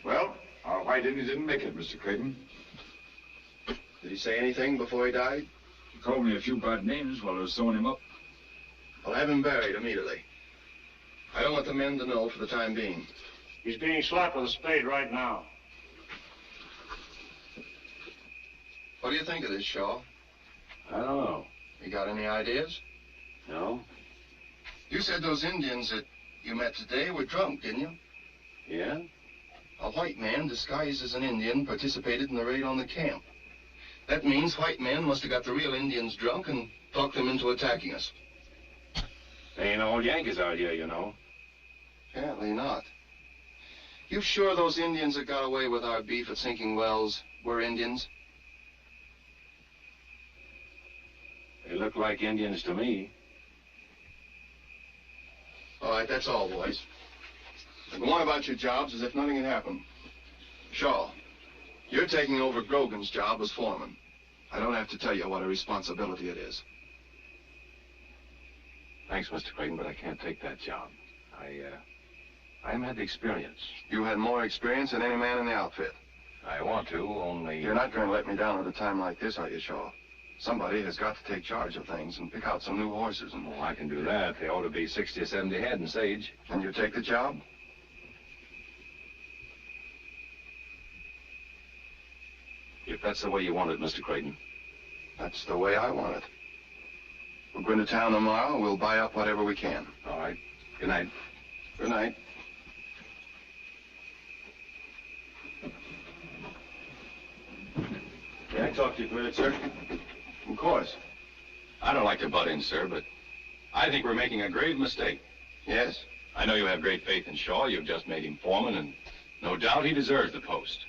Well, our white Indian didn't make it, Mr. Creighton. Did he say anything before he died? He called me a few bad names while I was sewing him up. I'll have him buried immediately. I don't want the men to know for the time being. He's being slapped with a spade right now. What do you think of this, Shaw? I don't know. You got any ideas? No? You said those Indians that you met today were drunk, didn't you? Yeah? A white man disguised as an Indian participated in the raid on the camp. That means white men must have got the real Indians drunk and talked them into attacking us. They ain't all Yankees out here, you know. Apparently not. You sure those Indians that got away with our beef at Sinking Wells were Indians? They look like Indians to me. All right, that's all, boys. Go on about your jobs as if nothing had happened. Shaw, you're taking over Grogan's job as foreman. I don't have to tell you what a responsibility it is. Thanks, Mr. Creighton, but I can't take that job. I haven't had the experience. You had more experience than any man in the outfit. I want to, only... You're not going to let me down at a time like this, are you, Shaw? Somebody has got to take charge of things and pick out some new horses. And Oh, I can do that. They ought to be 60 or 70 head in Sage. Can you take the job? If that's the way you want it, Mr. Creighton. That's the way I want it. We'll go into town tomorrow. We'll buy up whatever we can. All right. Good night. Good night. May I talk to you for a minute, sir? Of course. I don't like to butt in, sir, but I think we're making a grave mistake. Yes? I know you have great faith in Shaw. You've just made him foreman, and no doubt he deserves the post.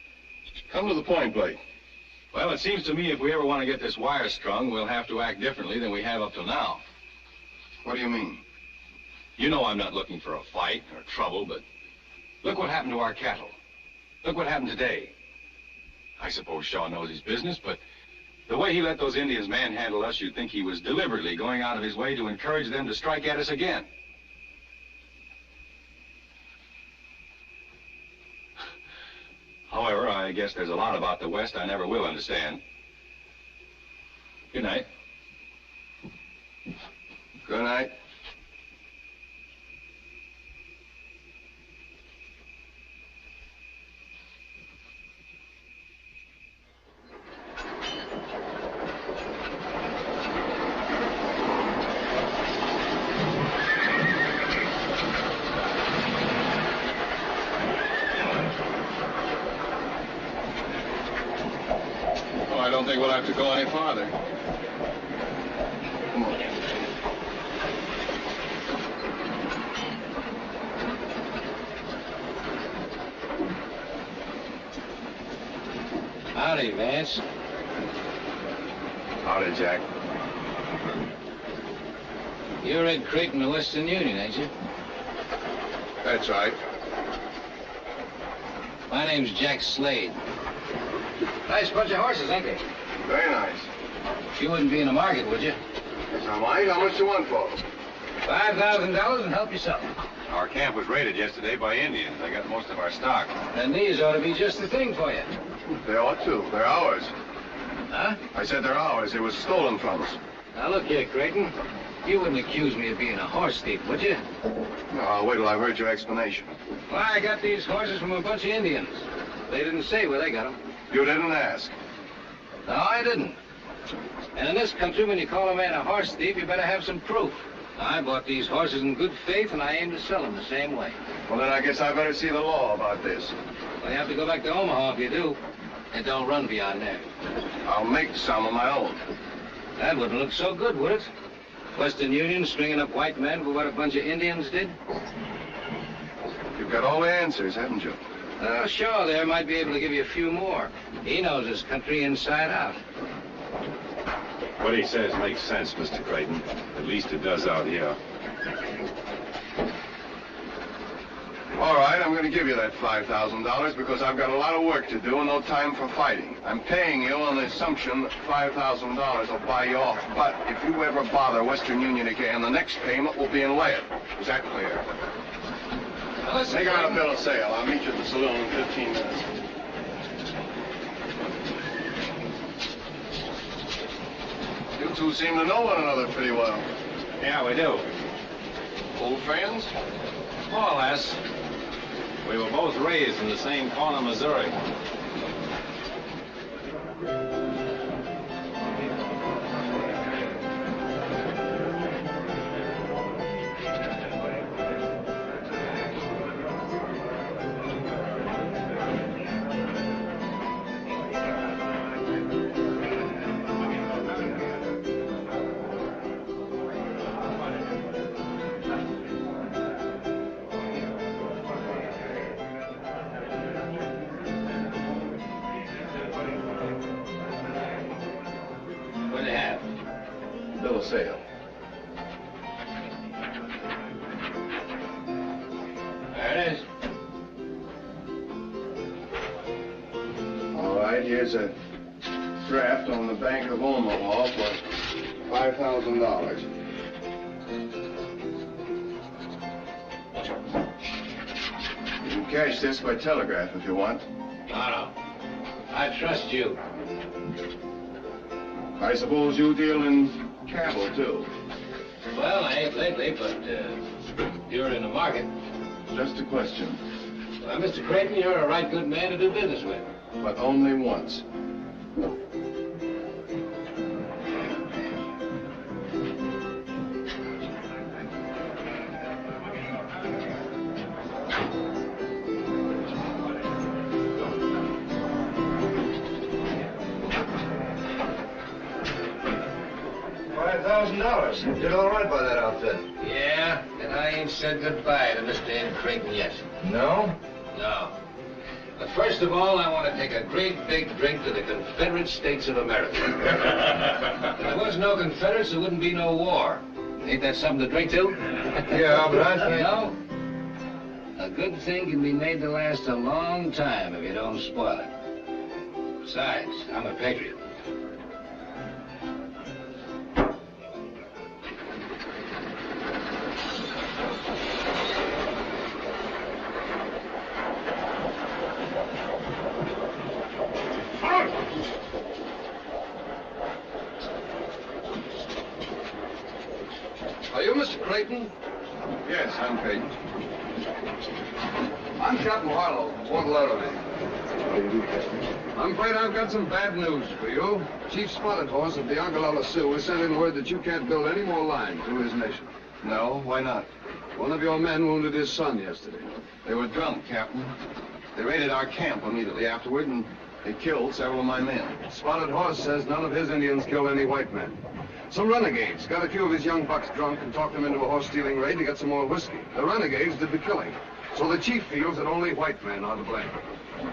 Come to the point, Blake. Well, it seems to me if we ever want to get this wire strung, we'll have to act differently than we have up till now. What do you mean? You know I'm not looking for a fight or trouble, but look what happened to our cattle. Look what happened today. I suppose Shaw knows his business, but the way he let those Indians manhandle us, you'd think he was deliberately going out of his way to encourage them to strike at us again. However, I guess there's a lot about the West I never will understand. Good night. Good night. I don't think we'll have to go any farther. Come on. Howdy, Vance. Howdy, Jack. You're Ed Creighton of the Western Union, ain't you? That's right. My name's Jack Slade. Nice bunch of horses, ain't they? Very nice. You wouldn't be in the market, would you? Yes, I might. How much do you want for them? $5,000 and help yourself. Our camp was raided yesterday by Indians. They got most of our stock. Then these ought to be just the thing for you. They ought to. They're ours. Huh? I said they're ours. They were stolen from us. Now, look here, Creighton. You wouldn't accuse me of being a horse thief, would you? No, I'll wait till I've heard your explanation. Well, I got these horses from a bunch of Indians. They didn't say where they got them. You didn't ask. No, I didn't. And in this country, when you call a man a horse thief, you better have some proof. I bought these horses in good faith, and I aim to sell them the same way. Well, then I guess I better see the law about this. Well, you have to go back to Omaha if you do. It don't run beyond there. I'll make some of my own. That wouldn't look so good, would it? Western Union stringing up white men for what a bunch of Indians did? You've got all the answers, haven't you? Shaw there might be able to give you a few more. He knows his country inside out. What he says makes sense, Mr. Creighton. At least it does out here. All right, I'm going to give you that $5,000 because I've got a lot of work to do and no time for fighting. I'm paying you on the assumption that $5,000 will buy you off. But if you ever bother Western Union again, the next payment will be in lead. Is that clear? Now, listen, Make out a bill of sale. I'll meet you at the saloon in 15 minutes. You two seem to know one another pretty well. Yeah, we do. Old friends? More or less. We were both raised in the same corner of Missouri. What do you have? Bill of sale. There it is. All right, here's a draft on the Bank of Omaha for $5,000. You can cash this by telegraph if you want. No. I trust you. I suppose you deal in cattle, too. Well, I ain't lately, but you're in the market. Just a question. Well, Mr. Creighton, you're a right good man to do business with. But only once. $5,000. You did all right by that outfit. Yeah, and I ain't said goodbye to Mr. Ed Creighton yet. No? No. But first of all, I want to take a great big drink to the Confederate States of America. If there was no Confederates, there wouldn't be no war. Ain't that something to drink to? Yeah, but I think... No. A good thing can be made to last a long time if you don't spoil it. Besides, I'm a patriot. Are you Mr. Creighton? Yes, I'm Creighton. I'm Captain Harlow. Want a letter of me? How do you do, Captain? I'm afraid I've got some bad news for you. Chief Spotted Horse of the Ogallala Sioux has sent in word that you can't build any more line through his nation. No, why not? One of your men wounded his son yesterday. They were drunk, Captain. They raided our camp immediately afterward, and they killed several of my men. Spotted Horse says none of his Indians killed any white men. Some renegades got a few of his young bucks drunk and talked them into a horse-stealing raid to get some more whiskey. The renegades did the killing. So the chief feels that only white men are to blame.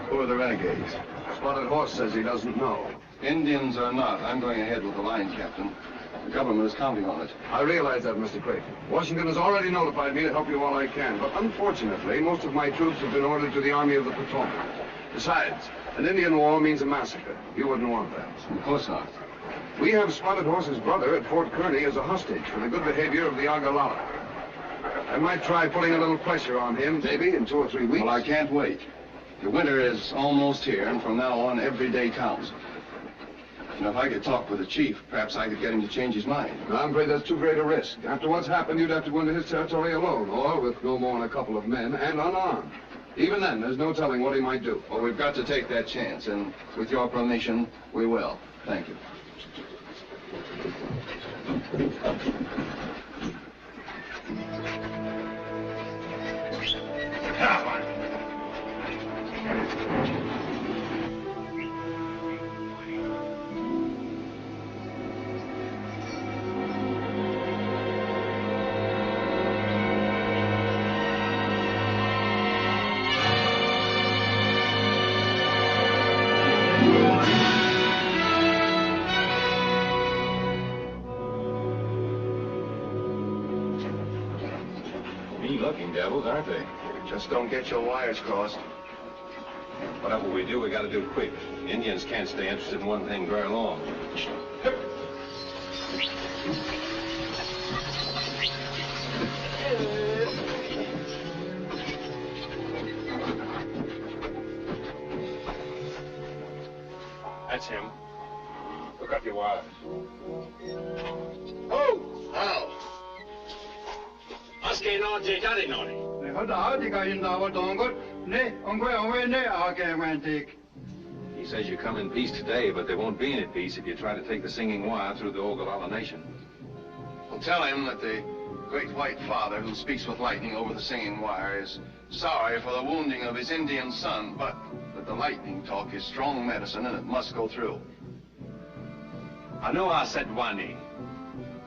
Who are the renegades? Spotted Horse says he doesn't know. Indians or not, I'm going ahead with the line, Captain. The government is counting on it. I realize that, Mr. Creighton. Washington has already notified me to help you all I can, but unfortunately, most of my troops have been ordered to the Army of the Potomac. Besides, an Indian war means a massacre. You wouldn't want that. Of course not. We have Spotted Horse's brother at Fort Kearny as a hostage for the good behavior of the Ogallala. I might try putting a little pressure on him, maybe in 2 or 3 weeks. Well, I can't wait. The winter is almost here, and from now on, every day counts. And if I could talk with the chief, perhaps I could get him to change his mind. No, I'm afraid that's too great a risk. After what's happened, you'd have to go into his territory alone, or with no more than a couple of men, and unarmed. Even then, there's no telling what he might do. Well, we've got to take that chance, and with your permission, we will. Thank you. Come on. mean-looking devils, aren't they? Just don't get your wires crossed. Whatever we do, we got to do quick. Indians can't stay interested in one thing very long. That's him. Look up your wires. Oh! How? Aske no je jari nori. He says you come in peace today, but there won't be any peace if you try to take the singing wire through the Ogallala Nation. Well, tell him that the great white father who speaks with lightning over the singing wire is sorry for the wounding of his Indian son, but that the lightning talk is strong medicine and it must go through. Anoa Sedwani.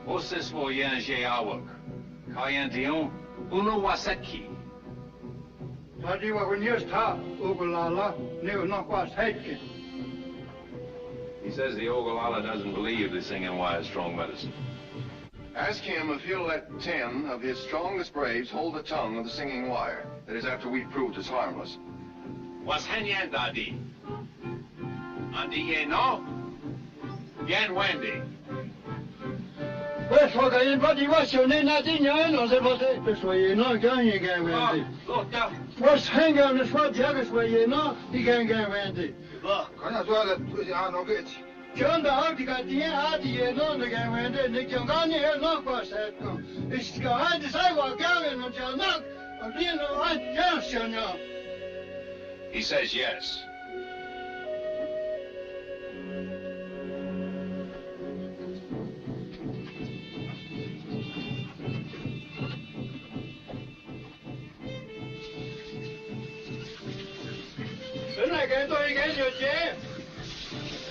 Osis wo yanje awak. Kayandion. Uno wasetki. He says the Ogallala doesn't believe the singing wire is strong medicine. Ask him if he'll let 10 of his strongest braves hold the tongue of the singing wire. That is, after we've proved it's harmless. Was henyan dadi. Andi ye no? Yan Wendy. Look up. What's hanging on this one? The other way, you know, he can't get Randy. Look, I'm not it. John the Arctica, the idea, no, the game, and then the Jangani has not was that. It's behind the sidewalk, going on your knock, or being a right junction. He says yes.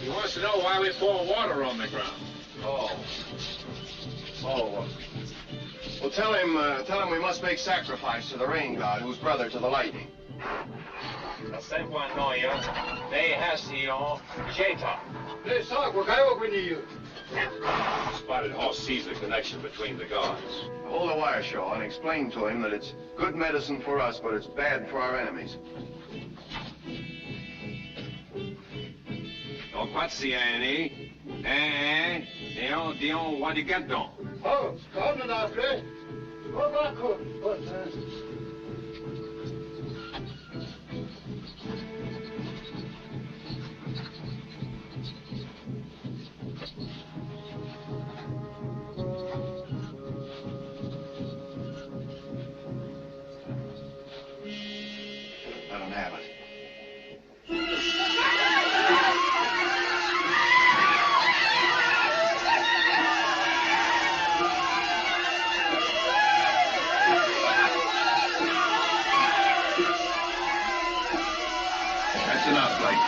He wants to know why we pour water on the ground. Oh. Well, tell him we must make sacrifice to the rain god, who's brother to the lightning. Spotted Horse sees the connection between the gods. Hold the wire, Shaw, and explain to him that it's good medicine for us, but it's bad for our enemies. Donc, what's the any? Dion, what you get done? Oh, come on, after. Go back home. I don't have it. That's enough, Blake.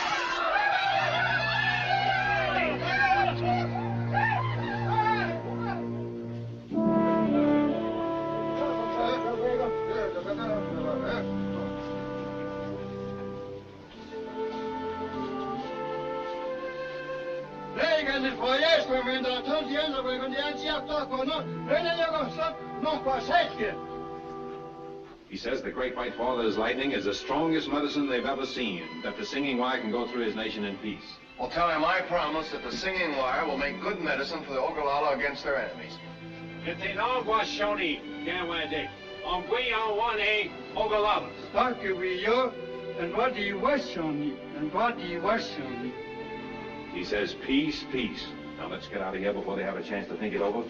He says the great white father's lightning is the strongest medicine they've ever seen, that the singing wire can go through his nation in peace. Well, tell him I promise that the singing wire will make good medicine for the Ogallala against their enemies. If they know what Shoni, can't wait it. On we on one a Ogallala. Thank you, you. And what do you wish on me? And what do you wish on me? He says peace, peace. Now let's get out of here before they have a chance to think it over.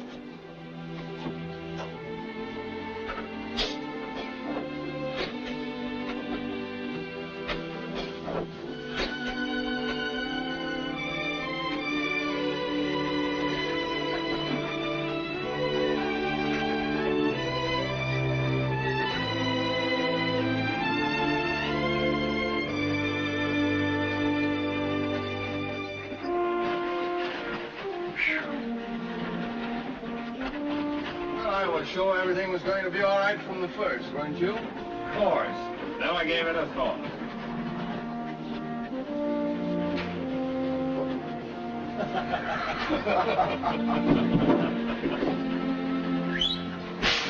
I was sure everything was going to be all right from the first, weren't you? Of course. Now I gave it a thought.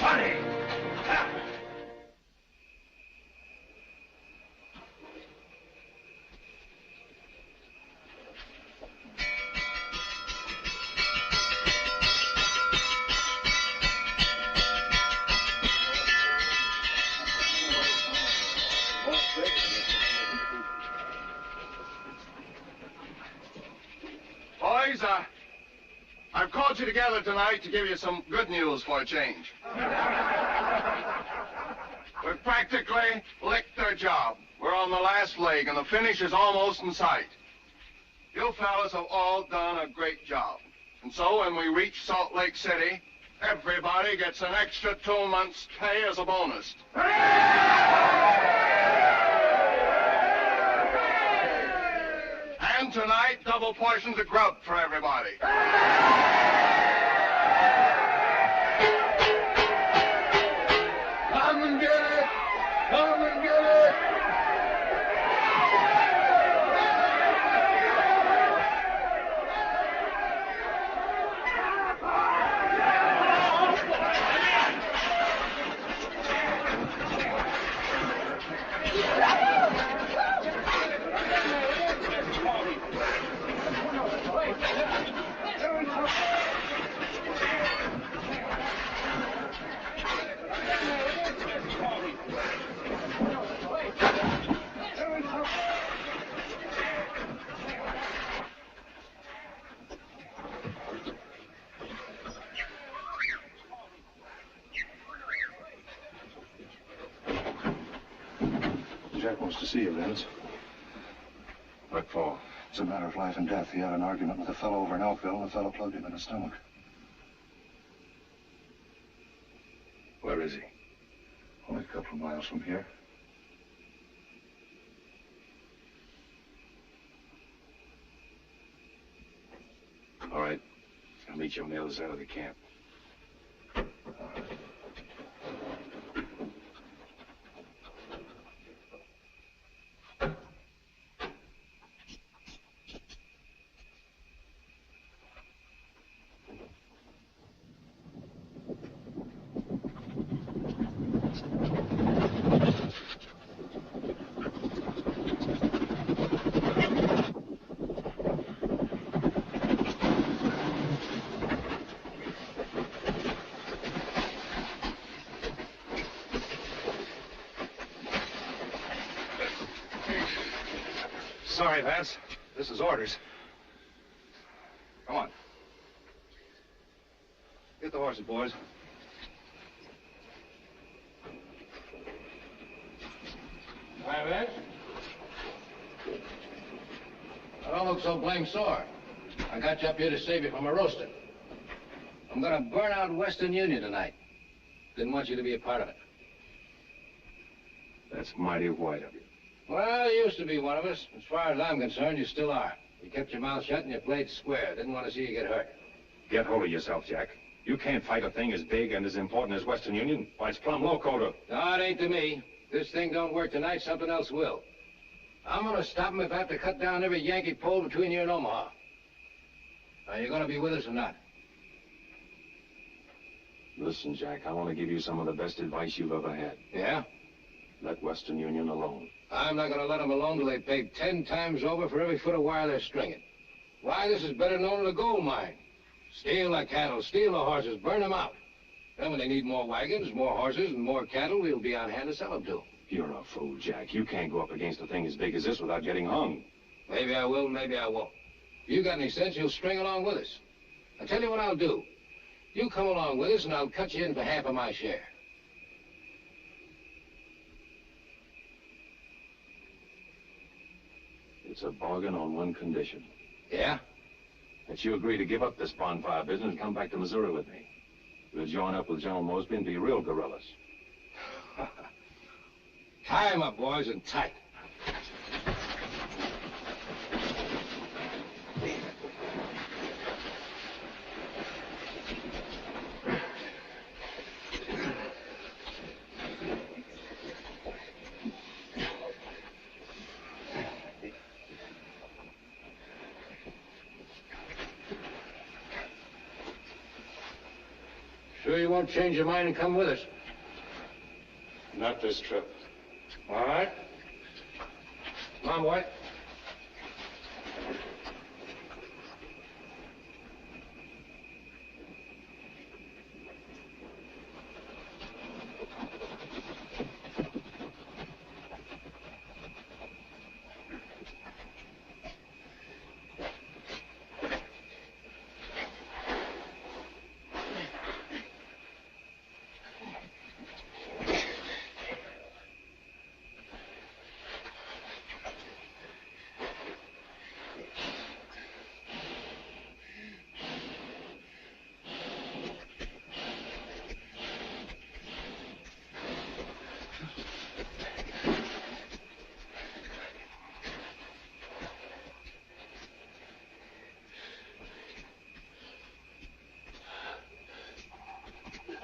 Funny! called you together tonight to give you some good news for a change. We've practically licked our job. We're on the last leg, and the finish is almost in sight. You fellas have all done a great job. And so when we reach Salt Lake City, everybody gets an extra 2 months' pay as a bonus. And tonight, double portions of grub for everybody. Come and get it! Come and get it! Jack wants to see you, Vince. What for? It's a matter of life and death. He had an argument with a fellow over in Elkville, and the fellow plugged him in the stomach. Where is he? Only a couple of miles from here. All right. I'll meet you on the other side of the camp. Sorry, Vance. This is orders. Come on. Get the horses, boys. Hi, Vance. I don't look so blame sore. I got you up here to save you from a roasting. I'm gonna burn out Western Union tonight. Didn't want you to be a part of it. That's mighty white of you. Well, you used to be one of us. As far as I'm concerned, you still are. You kept your mouth shut and you played square. Didn't want to see you get hurt. Get hold of yourself, Jack. You can't fight a thing as big and as important as Western Union. Why, it's plumb loco to... No, it ain't to me. This thing don't work tonight, something else will. I'm gonna stop him if I have to cut down every Yankee pole between here and Omaha. Are you gonna be with us or not? Listen, Jack, I want to give you some of the best advice you've ever had. Yeah? Let Western Union alone. I'm not gonna let them alone till they paid 10 times over for every foot of wire they're stringing. Why, this is better known than a gold mine. Steal the cattle, steal the horses, burn them out. Then when they need more wagons, more horses, and more cattle, we'll be on hand to sell them to. You're a fool, Jack. You can't go up against a thing as big as this without getting hung. Maybe I will, maybe I won't. If you got any sense, you'll string along with us. I'll tell you what I'll do. You come along with us, and I'll cut you in for half of my share. It's a bargain on one condition. Yeah? That you agree to give up this bonfire business and come back to Missouri with me. We'll join up with General Mosby and be real guerrillas. Tie 'em up, boys, and tight. Sure you won't change your mind and come with us? Not this trip. All right. Come on, boy.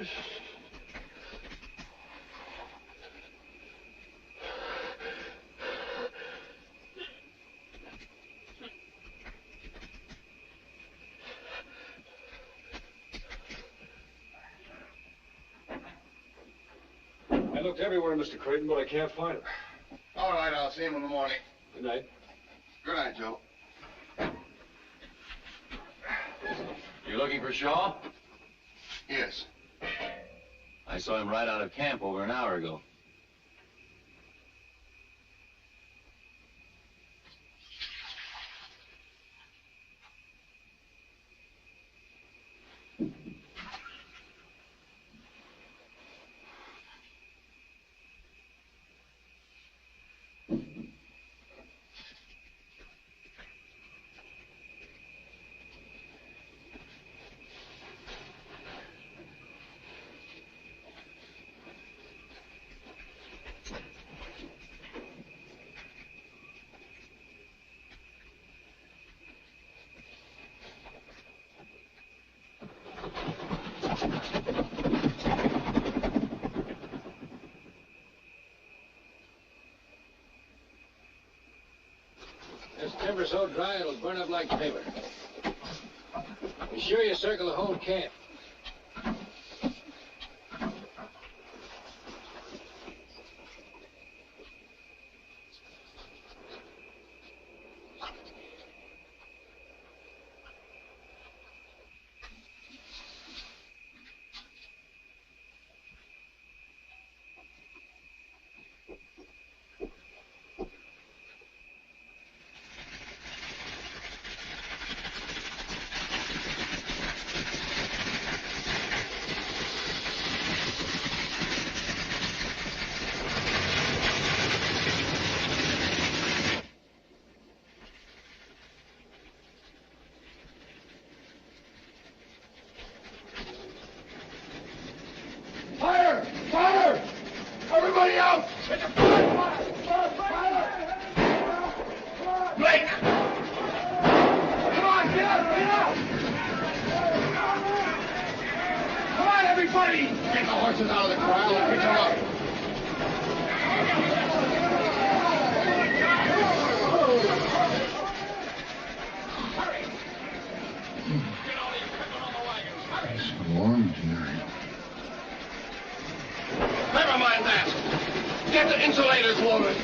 I looked everywhere, Mr. Creighton, but I can't find him. All right, I'll see him in the morning. Good night. Good night, Joe. You looking for Shaw? Yes. I saw him right out of camp over an hour ago. This timber's so dry it'll burn up like paper. Be sure you circle the whole camp. Fire! Fire! Everybody out! Blake! Come on, get out! Get out! Come on, everybody! Get the horses out of the corral and pick them up. It's warm tonight. Never mind that. Get the insulators loaded.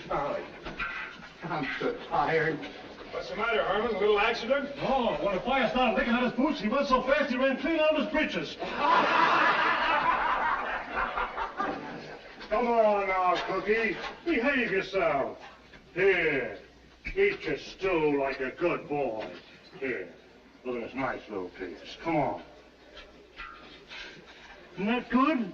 Golly, I'm so tired. What's the matter, Herman? A little accident? No, when the fire started licking at his boots, he went so fast he ran clean out of his breeches. Come on now, Cookie. Behave yourself. Here, eat your stew like a good boy. Here, look at this nice little piece. Come on. Isn't that good?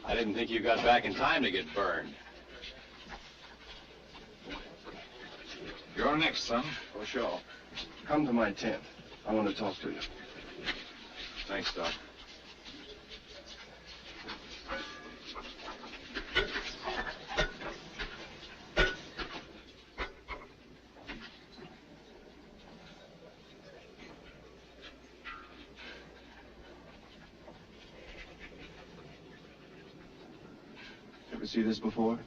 I didn't think you got back in time to get burned. You're next, son. For sure. Come to my tent. I want to talk to you. Thanks, Doc. Ever see this before?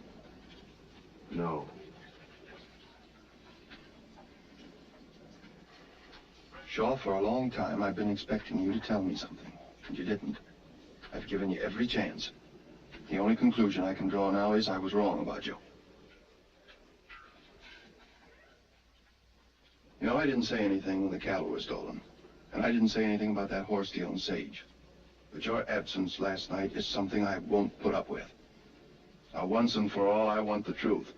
No. Shaw, for a long time, I've been expecting you to tell me something, and you didn't. I've given you every chance. The only conclusion I can draw now is I was wrong about you. You know, I didn't say anything when the cattle were stolen, and I didn't say anything about that horse deal in Sage. But your absence last night is something I won't put up with. Now, once and for all, I want the truth.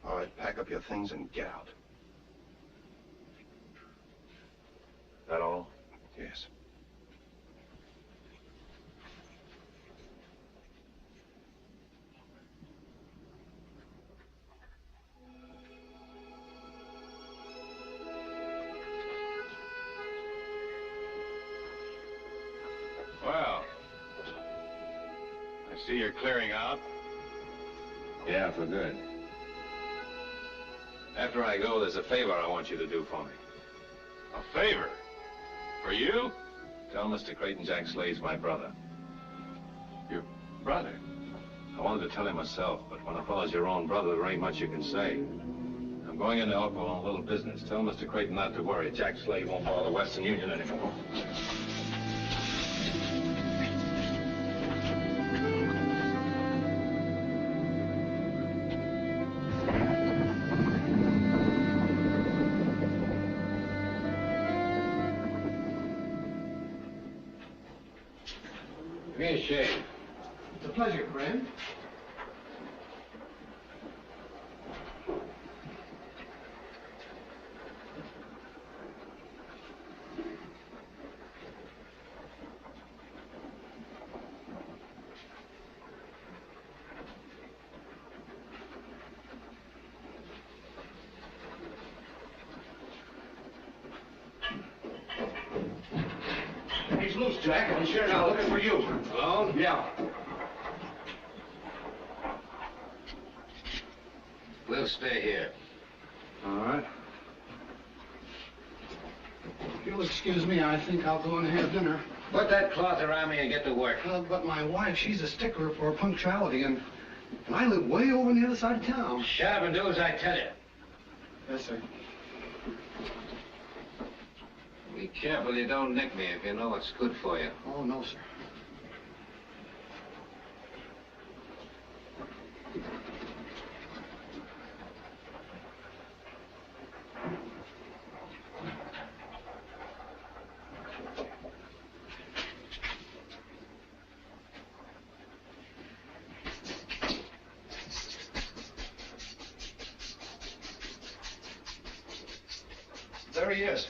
All right, pack up your things and get out. That all? Yes. Well, I see you're clearing out. Yeah, for good. After I go, there's a favor I want you to do for me. A favor? For you? Tell Mr. Creighton Jack Slade's my brother. Your brother? I wanted to tell him myself, but when a fellow's your own brother, there ain't much you can say. I'm going into alcohol on a little business. Tell Mr. Creighton not to worry. Jack Slade won't bother the Western Union anymore. Give me a shave. It's a pleasure, friend. He's loose, Jack. I'm sure now looking for you. Alone? Yeah. We'll stay here. All right. If you'll excuse me, I think I'll go and have dinner. Put that cloth around me and get to work. But my wife, she's a stickler for punctuality, and I live way over on the other side of town. Shut up and do as I tell you. Yes, sir. Be careful you don't nick me if you know what's good for you. Oh, no, sir. There he is.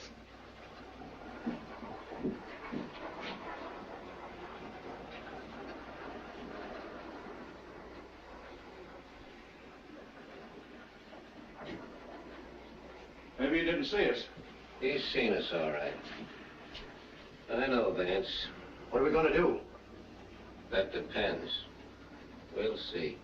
Maybe he didn't see us. He's seen us, all right. I know, Vance. What are we going to do? That depends. We'll see.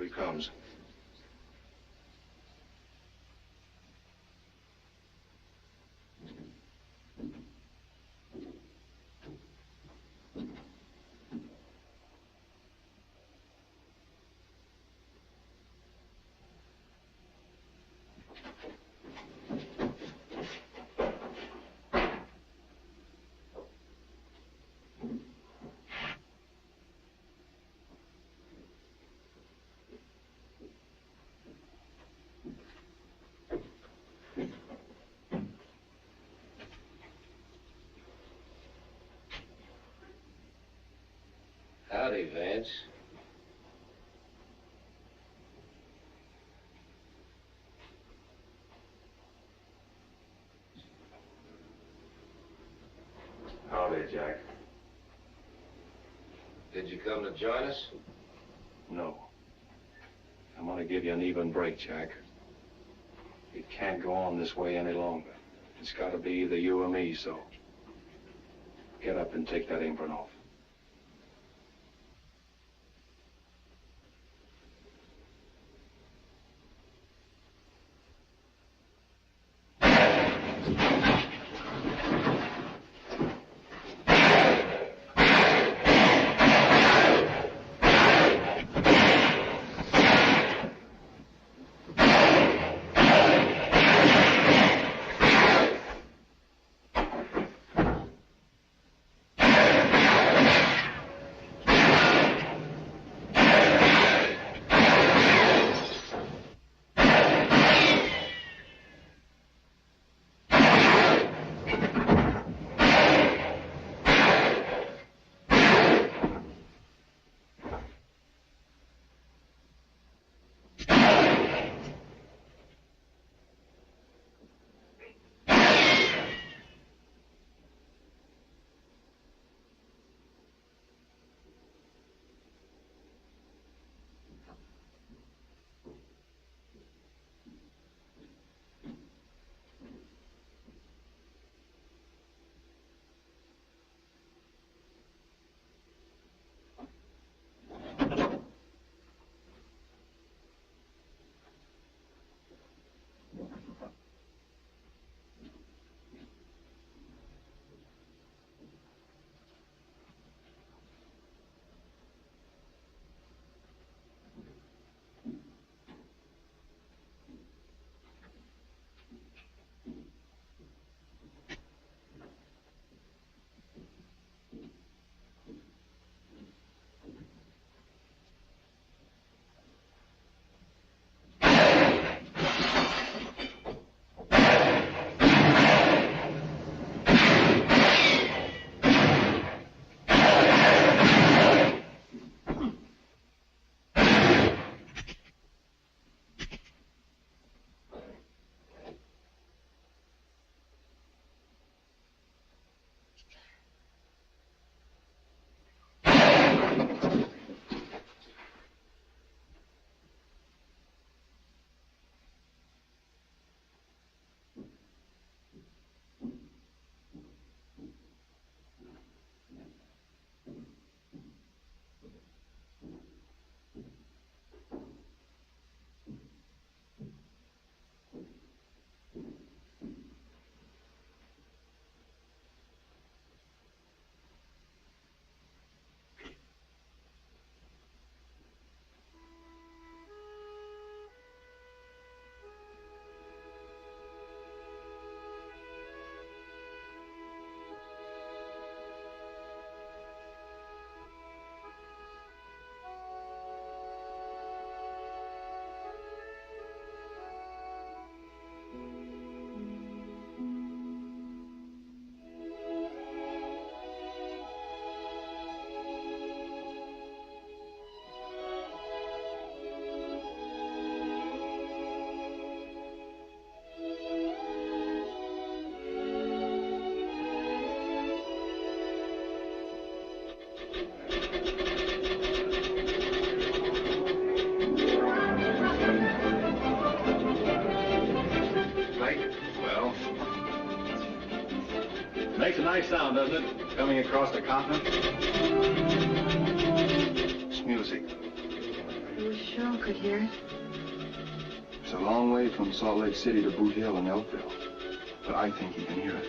he comes. Howdy, Vance. Howdy, Jack. Did you come to join us? No. I'm gonna give you an even break, Jack. It can't go on this way any longer. It's gotta be either you or me, so get up and take that apron off. Makes a nice sound, doesn't it? Coming across the continent. It's music. I wish Shaw could hear it. It's a long way from Salt Lake City to Boot Hill and Elkville, but I think he can hear it.